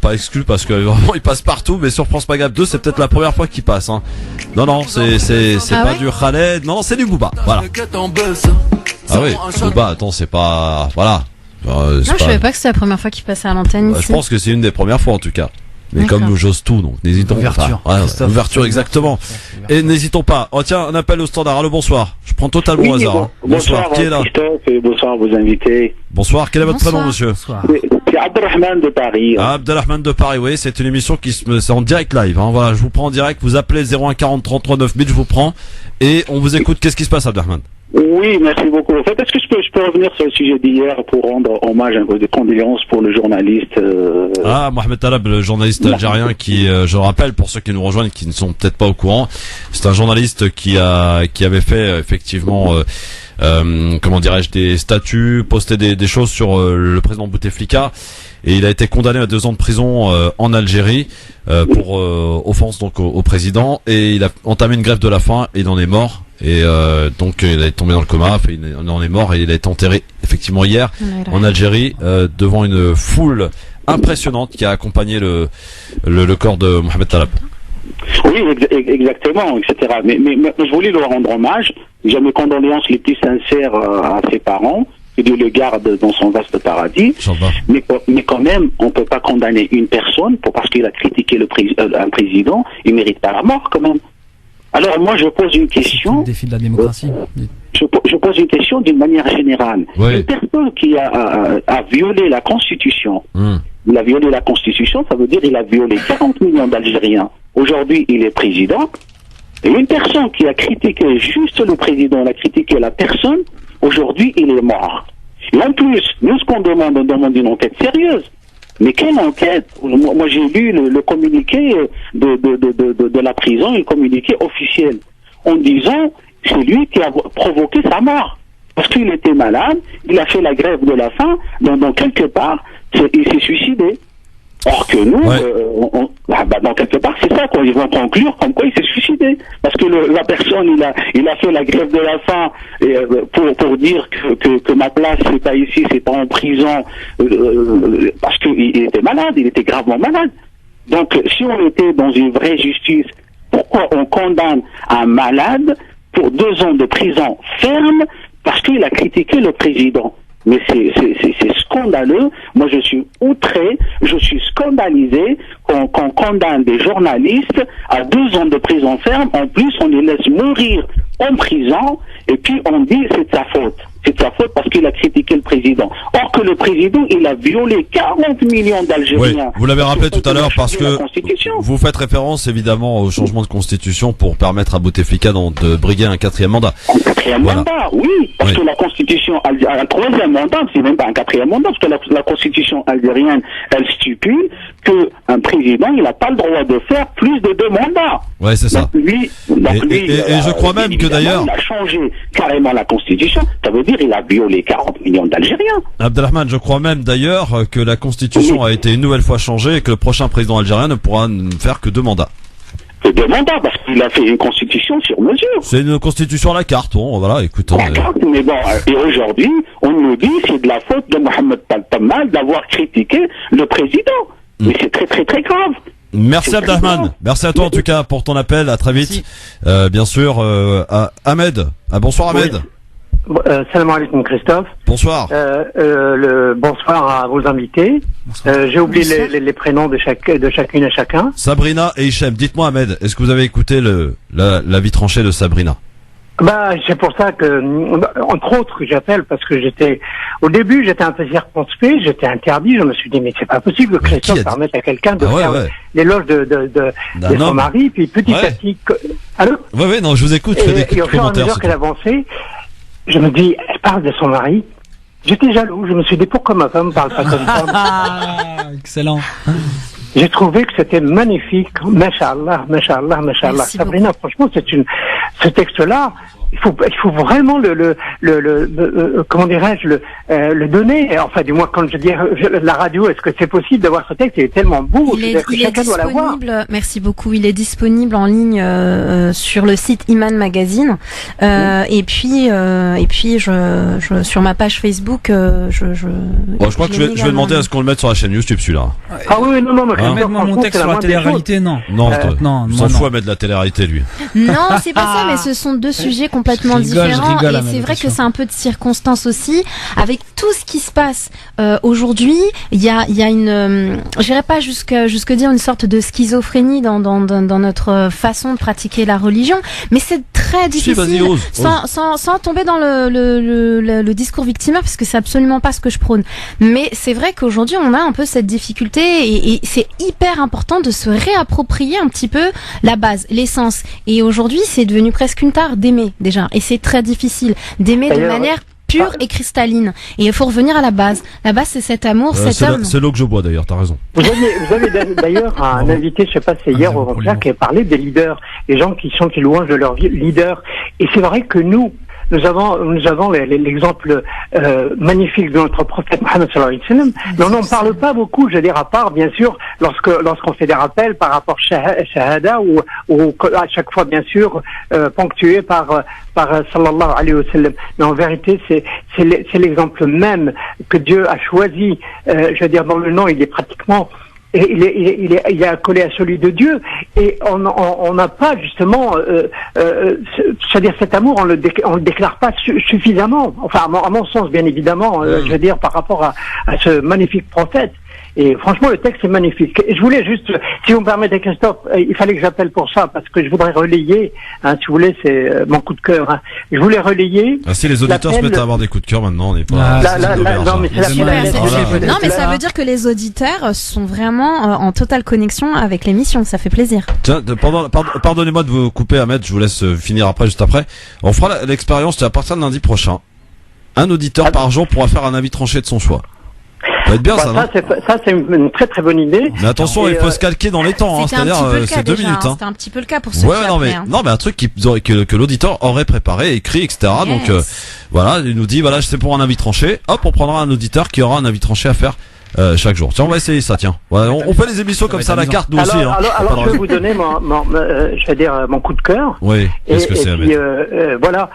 pas exclu parce que vraiment il passe partout, mais sur France Maghreb 2 c'est peut-être la première fois qu'il passe hein. Non c'est Ah pas ouais du Khaled, non c'est du Booba, voilà. Ah oui, Booba, attends, c'est pas voilà. Non, je savais pas que c'était la première fois qu'il passait à l'antenne. Je pense que c'est une des premières fois en tout cas. Mais D'accord. comme nous j'ose tout, donc n'hésitons Ouverture. pas. Ouais, ouverture, exactement. Et n'hésitons pas. Oh tiens, un appel au standard. Allô, bonsoir. Je prends totalement au hasard. Bonsoir, Qui est là? Christophe, et bonsoir à vos invités. Bonsoir, quel est votre prénom, monsieur? C'est Abdelrahman de Paris. Abdelrahman de Paris, oui, c'est une émission c'est en direct live. Hein. Voilà, je vous prends en direct. Vous appelez 01 40 33 9000, je vous prends. Et on vous écoute. Qu'est-ce qui se passe, Abdelrahman? Oui, merci beaucoup. En fait, est-ce que je peux revenir sur le sujet d'hier pour rendre hommage à des condoléances pour le journaliste Mohamed Talab, le journaliste algérien qui, je le rappelle pour ceux qui nous rejoignent, qui ne sont peut-être pas au courant, c'est un journaliste qui avait fait effectivement, comment dirais-je, des statuts, posté des choses sur le président Bouteflika, et il a été condamné à 2 ans de prison en Algérie pour offense donc au président, et il a entamé une grève de la faim et il en est mort. Et donc il est tombé dans le coma, il en est mort et il a été enterré effectivement hier en Algérie devant une foule impressionnante qui a accompagné le corps de Mohamed Talab. Oui, exactement, etc. Mais je voulais lui rendre hommage. J'ai mes condoléances les plus sincères à ses parents. Que Dieu le garde dans son vaste paradis. Mais quand même, on peut pas condamner une personne parce qu'il a critiqué un président. Il mérite pas la mort quand même. Alors moi je pose une question. Le défi de la démocratie. Je pose une question d'une manière générale. Oui. Une personne qui a violé la Constitution, il a violé la Constitution, ça veut dire il a violé 40 millions d'Algériens. Aujourd'hui il est président. Et une personne qui a critiqué juste le président, elle a critiqué la personne, aujourd'hui il est mort. Et en plus, nous ce qu'on demande, on demande une enquête sérieuse. Mais quelle enquête? Moi j'ai lu le communiqué de la prison, le communiqué officiel, en disant c'est lui qui a provoqué sa mort. Parce qu'il était malade, il a fait la grève de la faim, donc quelque part, il s'est suicidé. Or que nous, dans quelque part, c'est ça qu'ils vont conclure, comme quoi il s'est suicidé. Parce que la personne, il a fait la grève de la faim pour dire que ma place, c'est pas ici, c'est pas en prison, parce qu'il était malade, il était gravement malade. Donc, si on était dans une vraie justice, pourquoi on condamne un malade pour 2 ans de prison ferme parce qu'il a critiqué le président? Mais c'est scandaleux. Moi, je suis outré, je suis scandalisé qu'on condamne des journalistes à 2 ans de prison ferme. En plus, on les laisse mourir en prison et puis on dit c'est de sa faute. C'est de sa faute parce qu'il a critiqué le président. Or que le président, il a violé 40 millions d'Algériens. Oui, vous l'avez rappelé tout à l'heure parce que vous faites référence évidemment au changement de constitution pour permettre à Bouteflika de briguer un 4e mandat. Un 4e mandat, oui, parce que la constitution, un 3e mandat, c'est même pas un 4e mandat, parce que la constitution algérienne, elle stipule qu'un président, il n'a pas le droit de faire plus de 2 mandats. Ouais, c'est ça. Et je crois même que d'ailleurs, il a changé carrément la constitution. Ça veut dire il a violé 40 millions d'Algériens. Abdelrahman, je crois même d'ailleurs que la constitution a été une nouvelle fois changée et que le prochain président algérien ne pourra faire que 2 mandats. Que 2 mandats, parce qu'il a fait une constitution sur mesure. C'est une constitution à la carte, bon, voilà, écoutons. À la carte, mais bon, et aujourd'hui, on nous dit que c'est de la faute de Mohamed Talab d'avoir critiqué le président. Mais c'est très très très grave. Merci Abdelrahman, merci à toi en tout cas pour ton appel, à très vite. Bien sûr, à Ahmed. Bonsoir Ahmed. Salam alaikum Christophe. Bonsoir. Bonsoir à vos invités. J'ai oublié les prénoms de chacune et chacun. Sabrina et Hichem. Dites-moi Ahmed, est-ce que vous avez écouté l'avis tranché de Sabrina? C'est pour ça que, entre autres, j'appelle parce que au début, j'étais un peu circonspect, j'étais interdit, je me suis dit, mais c'est pas possible que Christophe permette à quelqu'un de faire l'éloge de son mari, puis petit à petit, allô? Oui, non, je vous écoute, je fais des commentaires. Et au fur et à mesure qu'elle avançait, je me dis, elle parle de son mari. J'étais jaloux, je me suis dit, pourquoi ma femme parle pas comme ça? Excellent. J'ai trouvé que c'était magnifique. Masha'Allah, Masha'Allah, Masha'Allah. Sabrina, franchement, ce texte-là, il faut vraiment comment dirais-je, le donner. Enfin, du moins, quand je dis la radio, est-ce que c'est possible d'avoir ce texte? Il est tellement beau. Il est disponible. Merci beaucoup. Il est disponible en ligne sur le site Iman Magazine. Et puis sur ma page Facebook, Bon, je crois que je vais demander à ce qu'on le mette sur la chaîne YouTube, celui-là. Ah oui, non, mais mettre mon texte sur la télé-réalité, non. Non, on s'en fout à mettre de la télé-réalité, lui. Non, c'est pas ça, mais ce sont deux sujets complètement différents. Et c'est vrai que c'est un peu de circonstance aussi. Avec tout ce qui se passe aujourd'hui, il y a une, j'irais pas jusque dire une sorte de schizophrénie dans notre façon de pratiquer la religion, mais c'est très difficile. Si, vas-y, ose. Sans tomber dans le discours victimaire, parce que c'est absolument pas ce que je prône. Mais c'est vrai qu'aujourd'hui, on a un peu cette difficulté et c'est hyper important de se réapproprier un petit peu la base, l'essence. Et aujourd'hui, c'est devenu presque une tare d'aimer déjà. Et c'est très difficile d'aimer de manière pure et cristalline. Et il faut revenir à la base. La base, c'est cet amour, cet homme. C'est l'eau que je bois d'ailleurs, t'as raison. Vous avez d'ailleurs un invité, je sais pas, c'est hier au Ronclair, qui a parlé des leaders, les gens qui louangent de leur leader. Et c'est vrai que nous avons l'exemple magnifique de notre prophète Mohammed sallallahu alayhi wa sallam, mais on n'en parle pas beaucoup, je veux dire, à part bien sûr lorsqu'on fait des rappels par rapport shahada ou à chaque fois bien sûr ponctué par sallallahu alayhi wa sallam. Mais en vérité, c'est l'exemple même que Dieu a choisi. Je veux dire, dans le nom, il est pratiquement il est accolé à celui de Dieu, et on n'a pas justement, c'est-à-dire cet amour, on le déclare pas suffisamment. Enfin, à mon sens, bien évidemment, je veux dire par rapport à ce magnifique prophète. Et franchement, le texte est magnifique. Et je voulais juste, si vous me permettez, Christophe, il fallait que j'appelle pour ça, parce que je voudrais relayer, si vous voulez, c'est mon coup de cœur. Je voulais relayer. Ah, si les auditeurs se mettent à avoir des coups de cœur maintenant, on n'est pas. Non, mais ça veut dire que les auditeurs sont vraiment en totale connexion avec l'émission. Ça fait plaisir. Tiens, pardonnez-moi de vous couper, Ahmed. Je vous laisse finir après, juste après. On fera l'expérience à partir de lundi prochain. Un auditeur par jour pourra faire un avis tranché de son choix. Ça va être bien, ça c'est une très très bonne idée. Mais attention, il faut se calquer dans les temps, c'est-à-dire c'est 2 minutes. C'était un petit peu le cas pour ceux qui non mais un truc que l'auditeur aurait préparé, écrit, etc. Yes. Donc voilà, il nous dit voilà, c'est pour un avis tranché. Hop, on prendra un auditeur qui aura un avis tranché à faire chaque jour. Tiens, on va essayer ça. Tiens, voilà, on fait les émissions comme ça à la carte, nous aussi. Alors je vais vous donner je vais dire mon coup de cœur. Oui. Qu'est-ce que c'est, puis, voilà.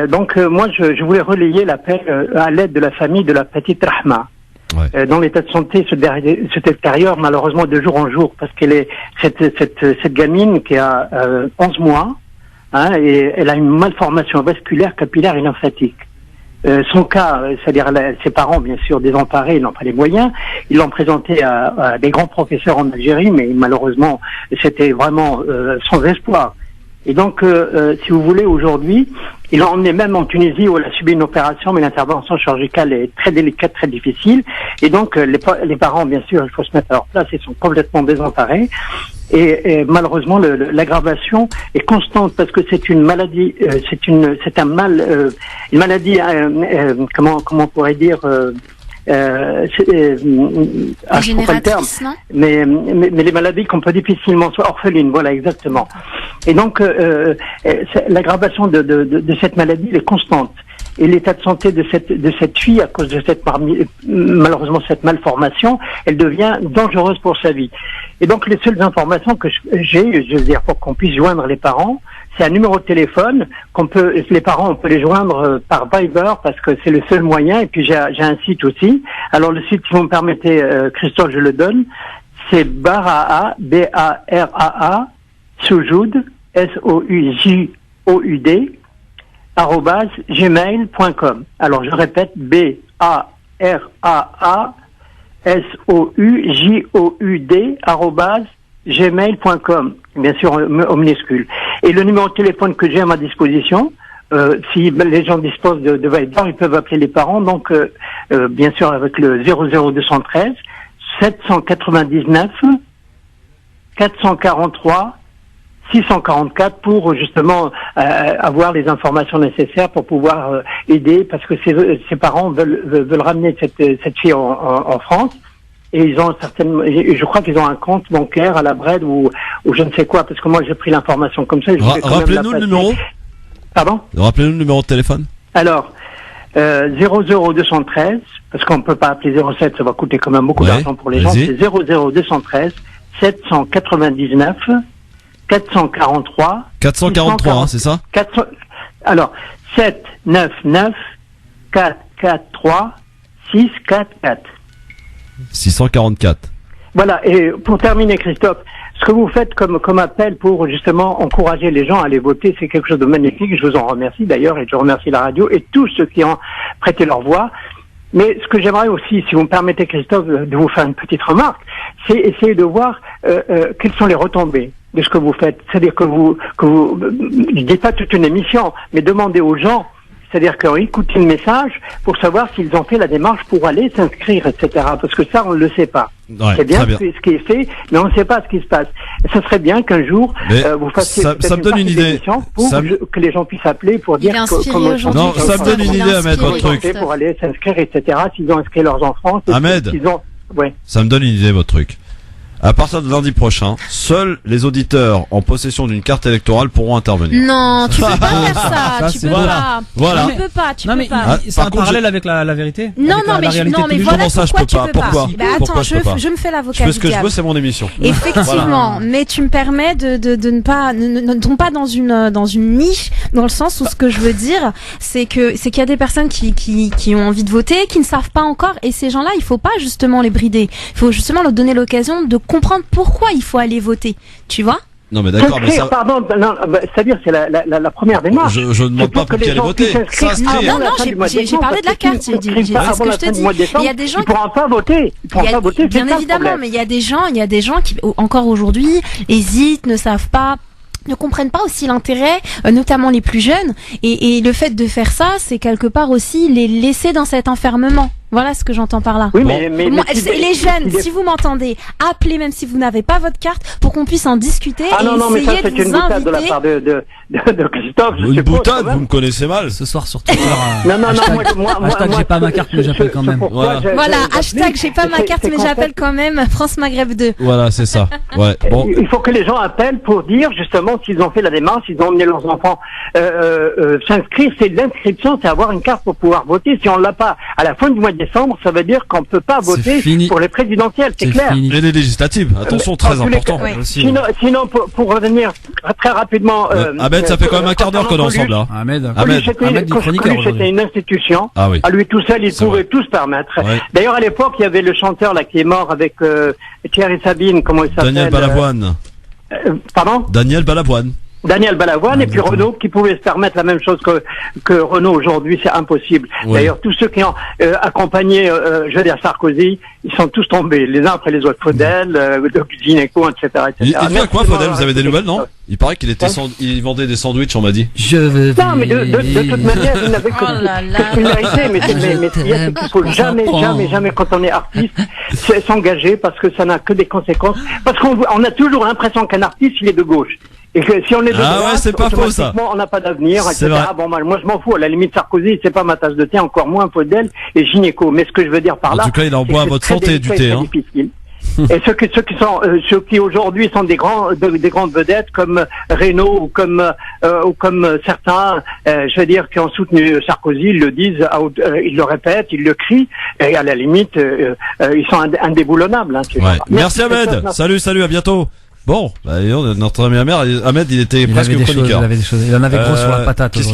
Donc moi, je voulais relayer l'appel à l'aide de la famille de la petite Rahma. Ouais. Dans l'état de santé se détériore malheureusement de jour en jour, parce qu'elle est cette gamine qui a 11 mois, et elle a une malformation vasculaire, capillaire et lymphatique. Son cas, c'est-à-dire ses parents bien sûr désemparés, ils n'ont pas les moyens, ils l'ont présenté à des grands professeurs en Algérie, mais malheureusement c'était vraiment sans espoir. Et donc, si vous voulez, aujourd'hui, il l'a emmené même en Tunisie où elle a subi une opération, mais l'intervention chirurgicale est très délicate, très difficile. Et donc, les parents, bien sûr, il faut se mettre à leur place, ils sont complètement désemparés. Et malheureusement, l'aggravation est constante parce que c'est une maladie, une maladie, comment on pourrait dire, génératrice, non ? Mais les maladies qu'on peut difficilement soit orphelines, voilà exactement. Et donc l'aggravation de cette maladie est constante. Et l'état de santé de cette fille, à cause de malheureusement cette malformation, elle devient dangereuse pour sa vie. Et donc les seules informations que j'ai, je veux dire, pour qu'on puisse joindre les parents, c'est un numéro de téléphone les parents, on peut les joindre par Viber parce que c'est le seul moyen. Et puis j'ai un site aussi. Alors le site, si vous me permettez, Christophe, je le donne. C'est Baraa, B-A-R-A-A, Soujoud, S-O-U-J-O-U-D, @gmail.com. Alors je répète, B-A-R-A-A, S-O-U-J-O-U-D, @gmail.com. Bien sûr, au minuscule. Et le numéro de téléphone que j'ai à ma disposition, si les gens disposent de Viber, ils peuvent appeler les parents. Donc, bien sûr, avec le 00213 799 443 644 pour justement avoir les informations nécessaires pour pouvoir aider, parce que ses parents veulent ramener cette fille en France. Et ils ont je crois qu'ils ont un compte bancaire à la Bred ou je ne sais quoi, parce que moi j'ai pris l'information comme ça. Rappelez-nous le numéro. Pardon? Rappelez-nous le numéro de téléphone. Alors, 00213, parce qu'on ne peut pas appeler 07, ça va coûter quand même beaucoup d'argent pour les gens. C'est 00213 799 443. 443, hein, c'est ça? 400, alors, 799 443 644. 644. Voilà, et pour terminer, Christophe, ce que vous faites comme appel pour justement encourager les gens à aller voter, c'est quelque chose de magnifique. Je vous en remercie d'ailleurs, et je remercie la radio et tous ceux qui ont prêté leur voix. Mais ce que j'aimerais aussi, si vous me permettez, Christophe, de vous faire une petite remarque, c'est essayer de voir quelles sont les retombées de ce que vous faites. C'est-à-dire que vous, je dis pas toute une émission, mais demandez aux gens, c'est-à-dire qu'écoutez le message pour savoir s'ils ont fait la démarche pour aller s'inscrire, etc. Parce que ça, on ne le sait pas. Ouais, c'est bien ce qui est fait, mais on ne sait pas ce qui se passe. Et ça serait bien qu'un jour, vous fassiez ça me donne une idée pour que les gens puissent appeler pour dire comment non, ça me donne une idée, Ahmed, votre truc. Pour aller s'inscrire, etc. S'ils ont inscrit leurs enfants. Ahmed, ouais. Ça me donne une idée, votre truc. À partir de lundi prochain, seuls les auditeurs en possession d'une carte électorale pourront intervenir. Non, tu peux pas faire ça. Tu peux pas. Voilà. Tu peux pas. Tu non, peux mais pas. c'est un parallèle avec la vérité. Non, non, mais voilà pourquoi tu peux pas. Bah attends, je me fais l'avocat. Je fais ce que je veux, c'est mon émission. Effectivement, mais tu me permets de ne pas dans une niche, dans le sens où ce que je veux dire, c'est qu'il y a des personnes qui ont envie de voter, qui ne savent pas encore, et ces gens-là, il faut pas justement les brider. Il faut justement leur donner l'occasion de comprendre pourquoi il faut aller voter, tu vois? Non mais d'accord, mais ça... Pardon, c'est-à-dire c'est la première démarche. Je ne demande pas pour qui aller voter. Non, j'ai parlé de la carte. J'ai dit ce que je te dis. Il y a des gens qui pourront pas voter. Bien évidemment, mais il y a des gens qui encore aujourd'hui hésitent, ne savent pas, ne comprennent pas aussi l'intérêt, notamment les plus jeunes, et le fait de faire ça, c'est quelque part aussi les laisser dans cet enfermement. Voilà ce que j'entends par là. Oui, mais les jeunes, si vous m'entendez, appelez même si vous n'avez pas votre carte pour qu'on puisse en discuter. Ah non, et mais ça essayer c'est une boutade de la part de Christophe. Une boutade, vous me connaissez mal. Ce soir sur Twitter. Non, moi, hashtag j'ai pas ma carte mais j'appelle quand même. Voilà, hashtag j'ai pas ma carte mais j'appelle quand même France Maghreb 2. Voilà, c'est ça. Ouais. Bon. Il faut que les gens appellent pour dire justement s'ils ont fait la démarche, s'ils ont emmené leurs enfants s'inscrire. C'est l'inscription, c'est avoir une carte pour pouvoir voter. Si on l'a pas à la fin du mois de décembre, ça veut dire qu'on peut pas voter pour les présidentielles, c'est clair. Et les législatives, attention, très important. Sinon, pour revenir très rapidement... Ahmed, ça fait quand même un quart d'heure qu'on est ensemble là. Ahmed, Coluche était une institution. Ah oui. À lui tout seul, il pouvait tout se permettre. Ouais. D'ailleurs, à l'époque, il y avait le chanteur là qui est mort avec Thierry Sabine, comment il s'appelle? Daniel Balavoine. Pardon? Daniel Balavoine. Daniel Balavoine et puis Renault qui pouvait se permettre la même chose que Renault aujourd'hui, c'est impossible. Ouais. D'ailleurs, tous ceux qui ont accompagné, je veux dire Sarkozy, ils sont tous tombés, les uns après les autres. Faudel, Gineco, etc. Il fait quoi, Faudel? Vous avez des nouvelles, non? Il paraît qu'il il vendait des sandwichs, on m'a dit. Non, mais de toute manière, il n'avait que une vérité, mais il faut jamais, quand on est artiste, s'engager parce que ça n'a que des conséquences. Parce qu'on a toujours l'impression qu'un artiste, il est de gauche. Et que si on est de droite, c'est pas faux, ça. On n'a pas d'avenir, etc. Vrai. Bon, moi, je m'en fous. À la limite, Sarkozy, c'est pas ma tasse de thé, encore moins Faudel et Gynéco. Mais ce que je veux dire par là. En tout cas, il envoie à votre santé du thé, hein. Difficile. Et ceux qui aujourd'hui sont des grandes vedettes comme Renault ou comme certains, je veux dire, qui ont soutenu Sarkozy, ils le disent, ils le répètent, ils le crient, et à la limite, ils sont indéboulonnables. Hein, ouais. Merci Ahmed. Salut, à bientôt. Bon, notre ami Ahmed, il était presque chroniqueur. Il avait des choses, il en avait gros sur la patate. Qu'est-ce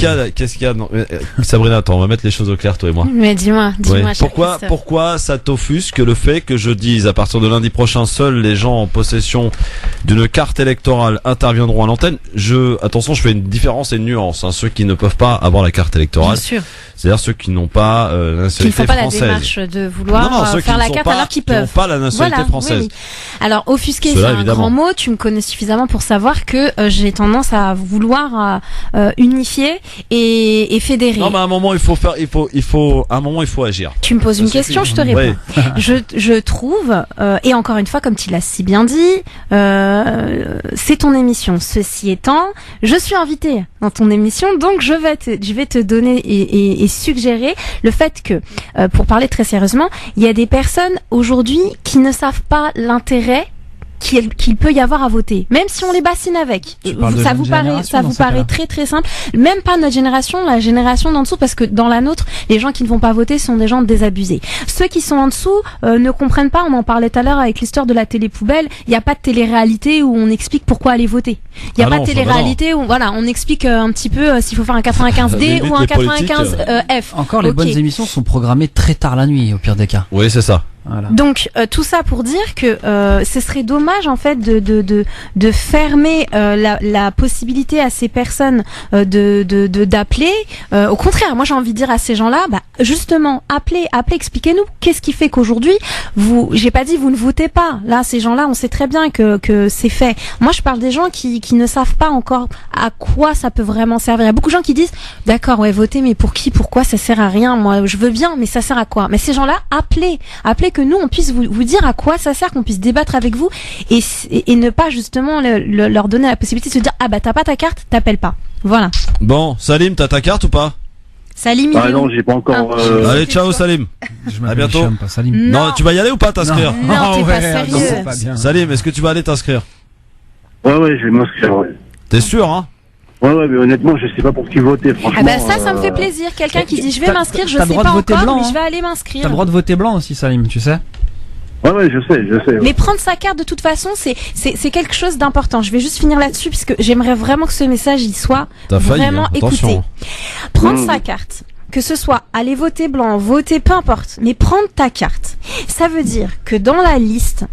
qu'il y a non, Sabrina, attends, on va mettre les choses au clair, toi et moi. Mais dis-moi. Pourquoi ça t'offusque le fait que je dise à partir de lundi prochain, seuls les gens en possession d'une carte électorale interviendront à l'antenne? Attention, je fais une différence et une nuance, hein, ceux qui ne peuvent pas avoir la carte électorale. Bien sûr. C'est-à-dire ceux qui n'ont pas la nationalité française. Qui ne font pas la démarche de vouloir faire la carte alors qu'ils peuvent. Qui n'ont pas la nationalité française. Oui. Alors, offusquer, c'est un grand mot. Tu me connais suffisamment pour savoir que j'ai tendance à vouloir unifier et fédérer. Non, mais à un moment, il faut agir. Tu me poses une question, je te réponds. Oui. Je trouve, et encore une fois, comme tu l'as si bien dit, c'est ton émission. Ceci étant, je suis invitée dans ton émission, donc je vais te donner et suggérer le fait que, pour parler très sérieusement, il y a des personnes aujourd'hui qui ne savent pas l'intérêt qu'il peut y avoir à voter, même si on les bassine avec. Ça vous paraît très très simple. Même pas notre génération, la génération d'en dessous, parce que dans la nôtre, les gens qui ne vont pas voter sont des gens désabusés. Ceux qui sont en dessous ne comprennent pas. On en parlait tout à l'heure avec l'histoire de la télé poubelle. Il n'y a pas de télé-réalité où on explique pourquoi aller voter. Il n'y a pas de télé-réalité où voilà, on explique un petit peu s'il faut faire un 95D ou un 95F. Encore les bonnes émissions sont programmées très tard la nuit au pire des cas. Oui, c'est ça. Voilà. Donc tout ça pour dire que ce serait dommage en fait de fermer la possibilité à ces personnes d'appeler. Au contraire, moi j'ai envie de dire à ces gens-là, justement appelez, expliquez-nous qu'est-ce qui fait qu'aujourd'hui j'ai pas dit vous ne votez pas. Là ces gens-là, on sait très bien que c'est fait. Moi je parle des gens qui ne savent pas encore à quoi ça peut vraiment servir. Il y a beaucoup de gens qui disent d'accord ouais voter mais pour qui, pourquoi, ça sert à rien. Moi je veux bien mais ça sert à quoi? Mais ces gens-là appelez que nous on puisse vous dire à quoi ça sert, qu'on puisse débattre avec vous et ne pas justement leur donner la possibilité de se dire ah bah t'as pas ta carte, t'appelles pas. Voilà. Bon, Salim, t'as ta carte ou pas? Salim, non, j'ai pas encore. Allez, ciao Salim. À bientôt. Chum, pas Salim. Non, tu vas y aller ou pas t'inscrire? Non, t'es pas sérieux. Salim, est-ce que tu vas aller t'inscrire? Ouais, je vais m'inscrire. Ouais. T'es sûr, hein? Ouais, mais honnêtement, je sais pas pour qui voter, franchement. Ah bah ça me fait plaisir. Quelqu'un qui dit je vais m'inscrire, je sais pas encore, mais je vais aller m'inscrire. T'as le droit de voter blanc aussi, Salim, tu sais? Ouais, je sais. Mais prendre sa carte, de toute façon, c'est quelque chose d'important. Je vais juste finir là-dessus, puisque j'aimerais vraiment que ce message y soit vraiment écouté. Prendre sa carte. Que ce soit aller voter blanc, voter, peu importe, mais prendre ta carte. Ça veut dire que dans la liste,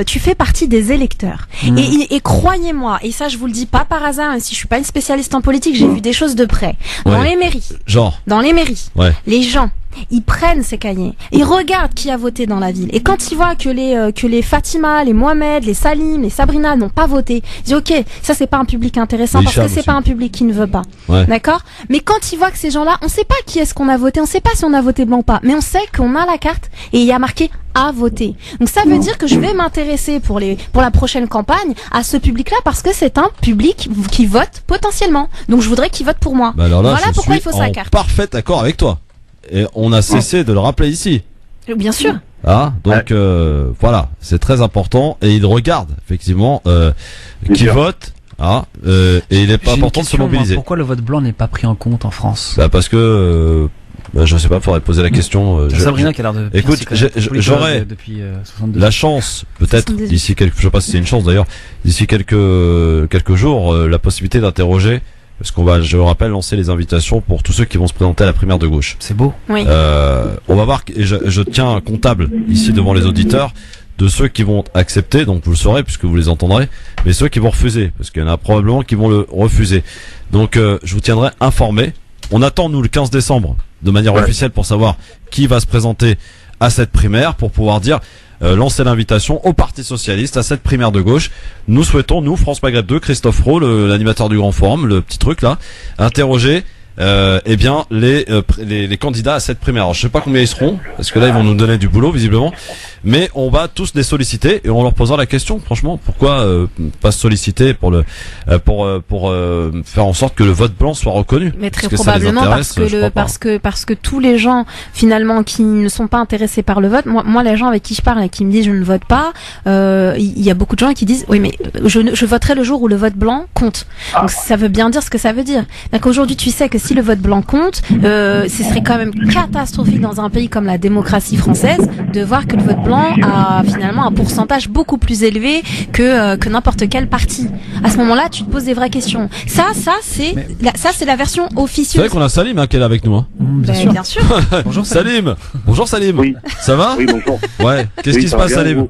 tu fais partie des électeurs. Et croyez-moi, et ça je vous le dis pas par hasard, même si je suis pas une spécialiste en politique, j'ai vu des choses de près. Dans les mairies. Dans les mairies. Les gens, ils prennent ces cahiers, ils regardent qui a voté dans la ville. Et quand ils voient que les Fatima, les Mohamed, les Salim, les Sabrina n'ont pas voté, ils disent ok, ça c'est pas un public intéressant parce que c'est pas un public qui ne veut pas. D'accord? Mais quand ils voient que ces gens-là, on sait pas qui est-ce qu'on a voté, on sait pas si on a voté blanc ou pas, mais on sait qu'on a la carte et il y a marqué à voter. Donc ça veut dire que je vais m'intéresser pour la prochaine campagne à ce public-là parce que c'est un public qui vote potentiellement. Donc je voudrais qu'il vote pour moi. Alors là, voilà pourquoi il faut sa carte. Parfait accord avec toi. Et on a cessé de le rappeler ici. Bien sûr. Ah, donc voilà, c'est très important et il regarde effectivement qui vote. Et il n'est pas important de se mobiliser. Pourquoi le vote blanc n'est pas pris en compte en France? Parce que je sais pas, faudrait poser la question. Sabrina qui a l'air de. Écoute, j'aurais la chance, peut-être d'ici quelques, je sais pas si c'est une chance d'ailleurs, d'ici quelques jours, la possibilité d'interroger. Parce qu'on va, je le rappelle, lancer les invitations pour tous ceux qui vont se présenter à la primaire de gauche. C'est beau. Oui. On va voir, et je tiens un comptable ici devant les auditeurs de ceux qui vont accepter, donc vous le saurez puisque vous les entendrez, mais ceux qui vont refuser, parce qu'il y en a probablement qui vont le refuser. Donc je vous tiendrai informé. On attend nous le 15 décembre de manière officielle pour savoir qui va se présenter à cette primaire pour pouvoir dire lancer l'invitation au Parti Socialiste à cette primaire de gauche. Nous souhaitons, nous, France Maghreb 2, Christophe Roux, l'animateur du Grand Forum, le petit truc là, interroger les candidats à cette primaire. Alors, je sais pas combien ils seront, parce que là ils vont nous donner du boulot visiblement, mais on va tous les solliciter et on leur posera la question. Franchement, pourquoi pas se solliciter pour faire en sorte que le vote blanc soit reconnu? Mais très probablement parce que tous les gens finalement qui ne sont pas intéressés par le vote, moi les gens avec qui je parle et qui me disent je ne vote pas, il y a beaucoup de gens qui disent oui mais je voterai le jour où le vote blanc compte. Donc ça veut bien dire ce que ça veut dire. Donc aujourd'hui tu sais que si le vote blanc compte, ce serait quand même catastrophique dans un pays comme la démocratie française de voir que le vote blanc a finalement un pourcentage beaucoup plus élevé que n'importe quel parti. À ce moment-là, tu te poses des vraies questions. Ça c'est la version officieuse. C'est vrai qu'on a Salim qui est là avec nous. Bien sûr. Bonjour Salim. Bonjour Salim. Oui. Ça va? Oui, bonjour. Ouais. Qu'est-ce qui se passe, Salim?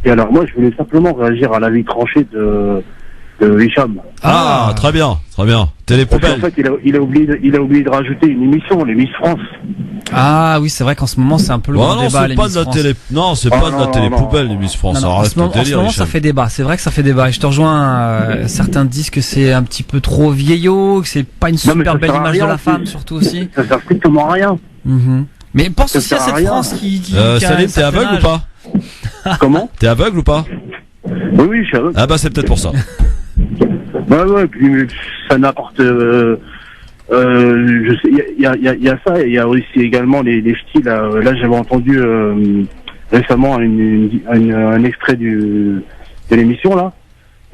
Et alors moi, je voulais simplement réagir à l'avis tranché de Hicham. Ah, très bien. Télé poubelle. En fait, il a oublié de rajouter une émission, les Miss France. Ah oui, c'est vrai qu'en ce moment c'est un peu le grand débat. Non, c'est pas de la télé poubelle, les Miss France. En ce moment, ça fait débat. C'est vrai que ça fait débat. Et je te rejoins. Certains disent que c'est un petit peu trop vieillot, que c'est pas une super belle image de la femme, surtout aussi. Ça sert strictement à rien. Mais pense aussi à cette France qui Salim, t'es aveugle ou pas? Comment? T'es aveugle ou pas? Oui, je suis aveugle. Ah bah c'est peut-être pour ça. Ouais, puis ça n'apporte. Je sais, il y a ça, et il y a aussi également les styles. Là, j'avais entendu récemment un extrait de l'émission là.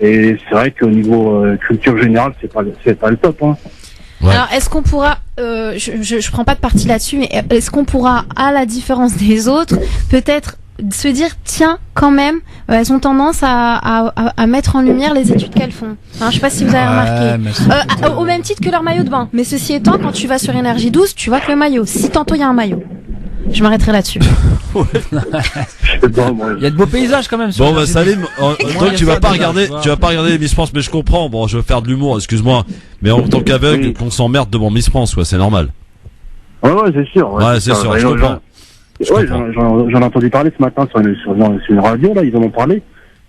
Et c'est vrai qu'au niveau culture générale, c'est pas le top. Hein. Ouais. Alors, est-ce qu'on pourra, je prends pas de parti là-dessus, mais est-ce qu'on pourra, à la différence des autres, peut-être se dire, tiens, quand même, elles ont tendance à mettre en lumière les études qu'elles font. Hein, je sais pas si vous avez remarqué. Au même titre que leur maillot de bain. Mais ceci étant, quand tu vas sur Énergie 12, tu vois que le maillot. Si tantôt il y a un maillot. Je m'arrêterai là-dessus. Il y a de beaux paysages quand même. Bon bah Salim, donc tu vas pas regarder les Miss France, mais je comprends. Bon, je veux faire de l'humour, excuse-moi, mais en tant qu'aveugle, qu'on s'emmerde devant Miss France, quoi, c'est normal. Ouais, c'est sûr. Ouais, c'est sûr, je comprends. J'en ai entendu parler ce matin sur une radio, là, ils en ont parlé.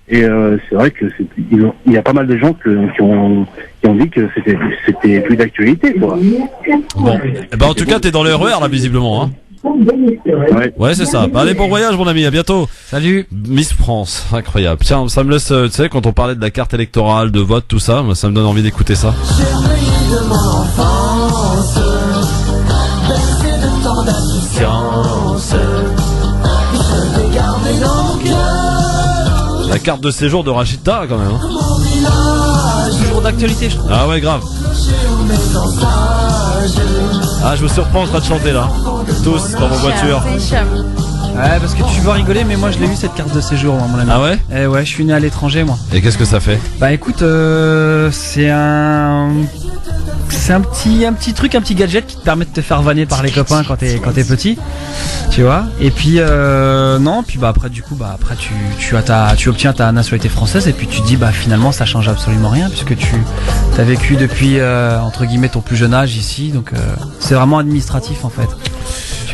Et c'est vrai que il y a pas mal de gens qui ont dit que c'était plus d'actualité, quoi. Bon, bah en tout cas, t'es dans le RER là, visiblement, hein. Ouais, c'est ça. Bah, allez, bon voyage, mon ami, à bientôt. Salut. Miss France, incroyable. Tiens, ça me laisse, tu sais, quand on parlait de la carte électorale, de vote, tout ça, moi, ça me donne envie d'écouter ça. La carte de séjour de Rachida, quand même. Hein. Toujours d'actualité, je trouve. Ah ouais, grave. Ah, je me surprends en train de chanter là. Tous dans mon voiture. Ouais, parce que tu vas rigoler, mais moi je l'ai eu cette carte de séjour, moi, mon ami. Ah ouais? Eh ouais, je suis né à l'étranger, moi. Et qu'est-ce que ça fait? Bah écoute, c'est un petit truc, un petit gadget qui te permet de te faire vanner par les copains quand t'es petit, tu vois. Et puis non, puis bah après du coup après tu obtiens ta nationalité française et puis tu te dis bah finalement ça change absolument rien puisque tu as vécu depuis entre guillemets ton plus jeune âge ici, donc c'est vraiment administratif en fait.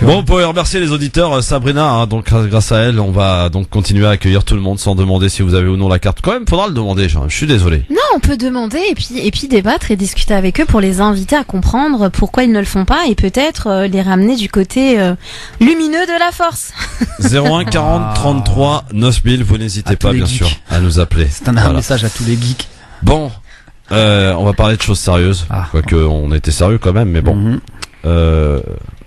Bon, pour remercier les auditeurs, Sabrina, hein, donc grâce à elle, on va donc continuer à accueillir tout le monde sans demander si vous avez ou non la carte. Quand même, faudra le demander, je suis désolé. Non, on peut demander et puis débattre et discuter avec eux pour les inviter à comprendre pourquoi ils ne le font pas et peut-être les ramener du côté lumineux de la force. 01 40 33 9000, vous n'hésitez pas bien sûr à nous appeler. C'est un message à tous les geeks. Bon, on va parler de choses sérieuses, quoique on était sérieux quand même, mais bon.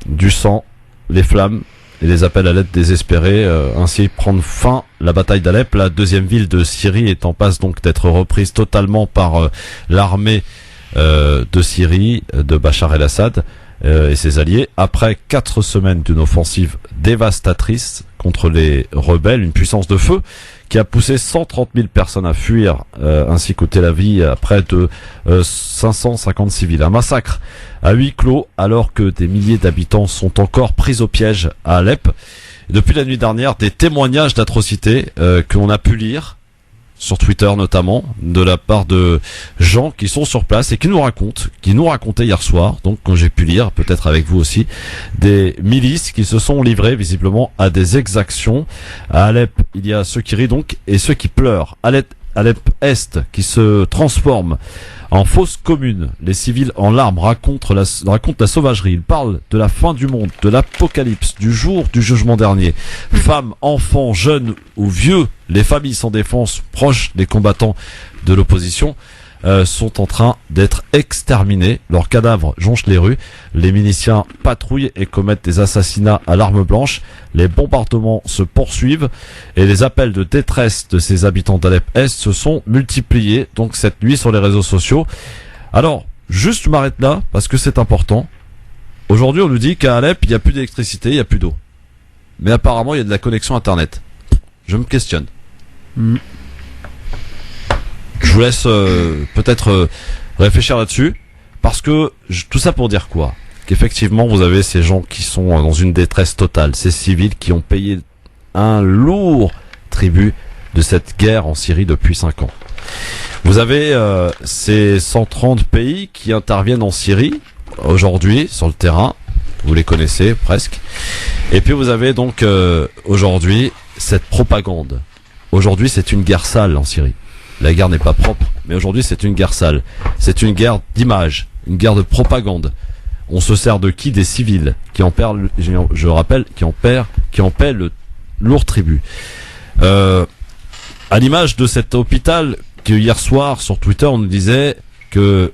Du sang, les flammes et les appels à l'aide désespérés, ainsi prendre fin la bataille d'Alep, la deuxième ville de Syrie est en passe donc d'être reprise totalement par l'armée de Syrie de Bachar el-Assad et ses alliés après 4 semaines d'une offensive dévastatrice contre les rebelles, une puissance de feu qui a poussé 130 000 personnes à fuir, ainsi qu'ôter la vie à près de 550 civils. Un massacre à huis clos alors que des milliers d'habitants sont encore pris au piège à Alep. Et depuis la nuit dernière, des témoignages d'atrocités que l'on a pu lire sur Twitter notamment, de la part de gens qui sont sur place et qui nous racontaient hier soir, donc quand j'ai pu lire, peut-être avec vous aussi, des milices qui se sont livrées visiblement à des exactions. À Alep, il y a ceux qui rient donc et ceux qui pleurent. Alep Est qui se transforme en fausse commune. Les civils en larmes racontent la sauvagerie. Ils parlent de la fin du monde, de l'apocalypse, du jour du jugement dernier. Femmes, enfants, jeunes ou vieux, les familles sans défense, proches des combattants de l'opposition, sont en train d'être exterminés. Leurs cadavres jonchent les rues. Les miliciens patrouillent et commettent des assassinats à l'arme blanche. Les bombardements se poursuivent et les appels de détresse de ces habitants d'Alep Est se sont multipliés donc cette nuit sur les réseaux sociaux. Alors, juste je m'arrête là parce que c'est important. Aujourd'hui, on nous dit qu'à Alep, il n'y a plus d'électricité, il n'y a plus d'eau. Mais apparemment, il y a de la connexion internet. Je me questionne. Je vous laisse peut-être réfléchir là-dessus, parce que tout ça pour dire quoi? Qu'effectivement vous avez ces gens qui sont dans une détresse totale, ces civils qui ont payé un lourd tribut de cette guerre en Syrie depuis 5 ans. Vous avez ces 130 pays qui interviennent en Syrie aujourd'hui sur le terrain, vous les connaissez presque, et puis vous avez donc aujourd'hui cette propagande. Aujourd'hui c'est une guerre sale en Syrie. La guerre n'est pas propre, mais aujourd'hui c'est une guerre sale. C'est une guerre d'image, une guerre de propagande. On se sert de qui? Des civils qui en perdent, je rappelle, qui en paient le lourd tribut. À l'image de cet hôpital que hier soir sur Twitter on nous disait que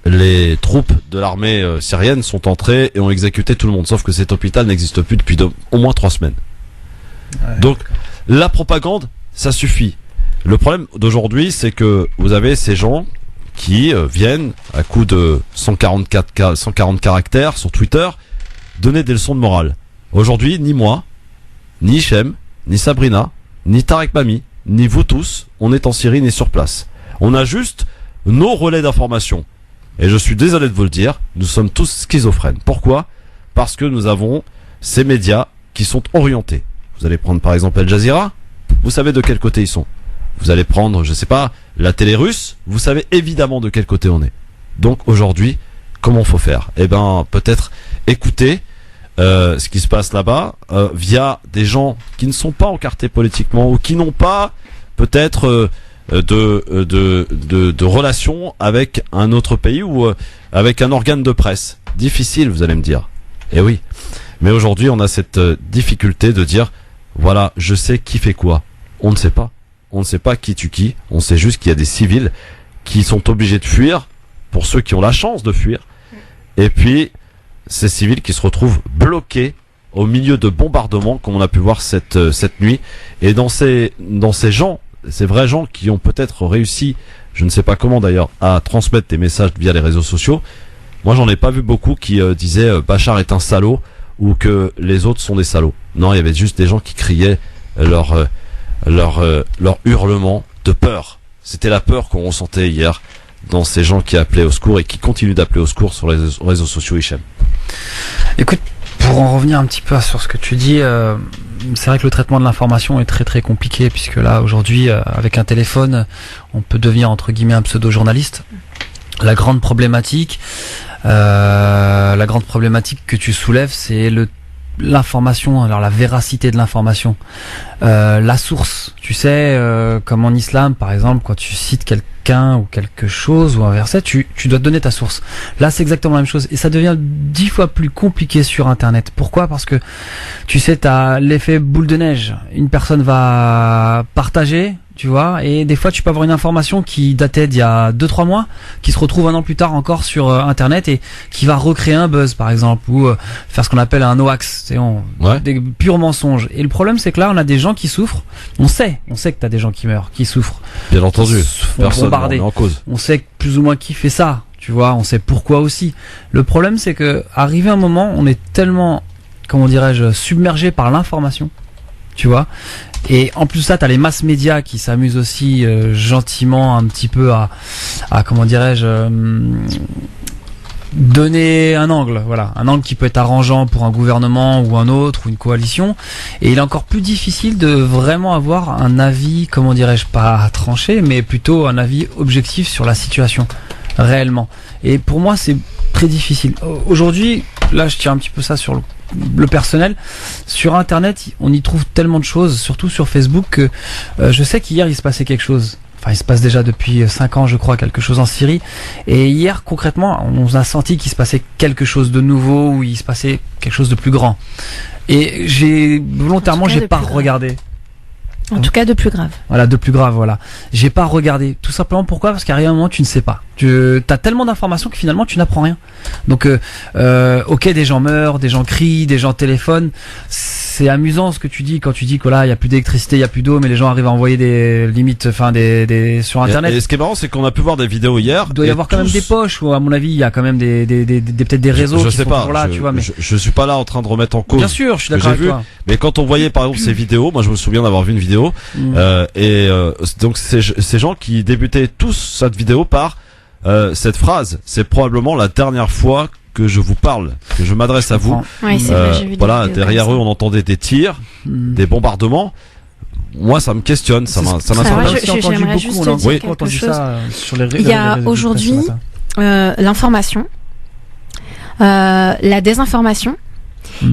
les troupes de l'armée syrienne sont entrées et ont exécuté tout le monde. Sauf que cet hôpital n'existe plus depuis au moins 3 semaines. Ouais. Donc la propagande, ça suffit. Le problème d'aujourd'hui, c'est que vous avez ces gens qui viennent à coup de 140 caractères sur Twitter donner des leçons de morale. Aujourd'hui, ni moi, ni Hichem, ni Sabrina, ni Tarek Mami, ni vous tous, on est en Syrie ni sur place. On a juste nos relais d'information. Et je suis désolé de vous le dire, nous sommes tous schizophrènes. Pourquoi ? Parce que nous avons ces médias qui sont orientés. Vous allez prendre par exemple Al Jazeera, vous savez de quel côté ils sont. Vous allez prendre, je sais pas, la télé russe, vous savez évidemment de quel côté on est. Donc aujourd'hui, comment faut faire ? Eh ben, peut-être écouter ce qui se passe là-bas via des gens qui ne sont pas encartés politiquement ou qui n'ont pas peut-être de relations avec un autre pays ou avec un organe de presse. Difficile, vous allez me dire. Eh oui. Mais aujourd'hui, on a cette difficulté de dire, voilà, je sais qui fait quoi. On ne sait pas. On ne sait pas qui tue qui. On sait juste qu'il y a des civils qui sont obligés de fuir, pour ceux qui ont la chance de fuir. Et puis, ces civils qui se retrouvent bloqués au milieu de bombardements, comme on a pu voir cette nuit. Et dans ces gens, ces vrais gens qui ont peut-être réussi, je ne sais pas comment d'ailleurs, à transmettre des messages via les réseaux sociaux, moi j'en ai pas vu beaucoup qui disaient Bachar est un salaud ou que les autres sont des salauds. Non, il y avait juste des gens qui criaient leur hurlement de peur. C'était la peur qu'on ressentait hier dans ces gens qui appelaient au secours et qui continuent d'appeler au secours sur les réseaux sociaux, Hichem. Écoute, pour en revenir un petit peu sur ce que tu dis, c'est vrai que le traitement de l'information est très très compliqué, puisque là aujourd'hui avec un téléphone on peut devenir entre guillemets un pseudo-journaliste. La grande problématique que tu soulèves, c'est l'information, alors la véracité de l'information, la source. Tu sais, comme en islam par exemple, quand tu cites quelqu'un ou quelque chose ou un verset, tu dois te donner ta source. Là c'est exactement la même chose et ça devient 10 fois plus compliqué sur internet. Pourquoi ? Parce que tu sais, t'as l'effet boule de neige. Une personne va partager, tu vois, et des fois tu peux avoir une information qui datait d'il y a 2-3 mois, qui se retrouve 1 an plus tard encore sur internet et qui va recréer un buzz par exemple, ou faire ce qu'on appelle un hoax, des purs mensonges. Et le problème c'est que là on a des gens qui souffrent, on sait que t'as des gens qui meurent, qui souffrent. Bien entendu, personne n'est en cause. On sait plus ou moins qui fait ça, tu vois, on sait pourquoi aussi. Le problème c'est que arrivé un moment, on est tellement, comment dirais-je, submergé par l'information, tu vois. Et en plus de ça, t'as les masses médias qui s'amusent aussi gentiment un petit peu à comment dirais-je, donner un angle, voilà, un angle qui peut être arrangeant pour un gouvernement ou un autre ou une coalition. Et il est encore plus difficile de vraiment avoir un avis, comment dirais-je, pas tranché, mais plutôt un avis objectif sur la situation réellement. Et pour moi, c'est très difficile. Aujourd'hui, là, je tire un petit peu ça sur le personnel. Sur internet, on y trouve tellement de choses, surtout sur Facebook, que je sais qu'hier il se passait quelque chose. Enfin, il se passe déjà depuis 5 ans, je crois, quelque chose en Syrie. Et hier, concrètement, on a senti qu'il se passait quelque chose de nouveau, ou il se passait quelque chose de plus grand. Et volontairement, j'ai pas regardé. En tout cas, de plus grave. Voilà, de plus grave, voilà. J'ai pas regardé. Tout simplement pourquoi ? Parce qu'à un moment, tu ne sais pas. T'as tellement d'informations que finalement, tu n'apprends rien. Donc, ok, des gens meurent, des gens crient, des gens téléphonent. C'est amusant ce que tu dis quand tu dis que là, il y a plus d'électricité, il y a plus d'eau, mais les gens arrivent à envoyer des limites, enfin, des sur Internet. Et ce qui est marrant, c'est qu'on a pu voir des vidéos hier. Il doit y avoir quand même des poches, ou à mon avis, il y a quand même peut-être des réseaux je qui sais sont pas, toujours là, tu vois, mais. Je suis pas là en train de remettre en cause. Bien sûr, je suis d'accord avec toi. Mais quand on voyait, par exemple, ces vidéos, moi, je me souviens d'avoir vu une vidéo, donc ces gens qui débutaient tous cette vidéo par cette phrase, c'est probablement la dernière fois que je vous parle, que je m'adresse à vous. Oui, c'est vrai, j'ai vu voilà, derrière eux, on entendait des tirs, des bombardements. Moi, ça me questionne, ça m'interpelle. J'aimerais juste te dire quelque chose. Il y a aujourd'hui l'information, la désinformation,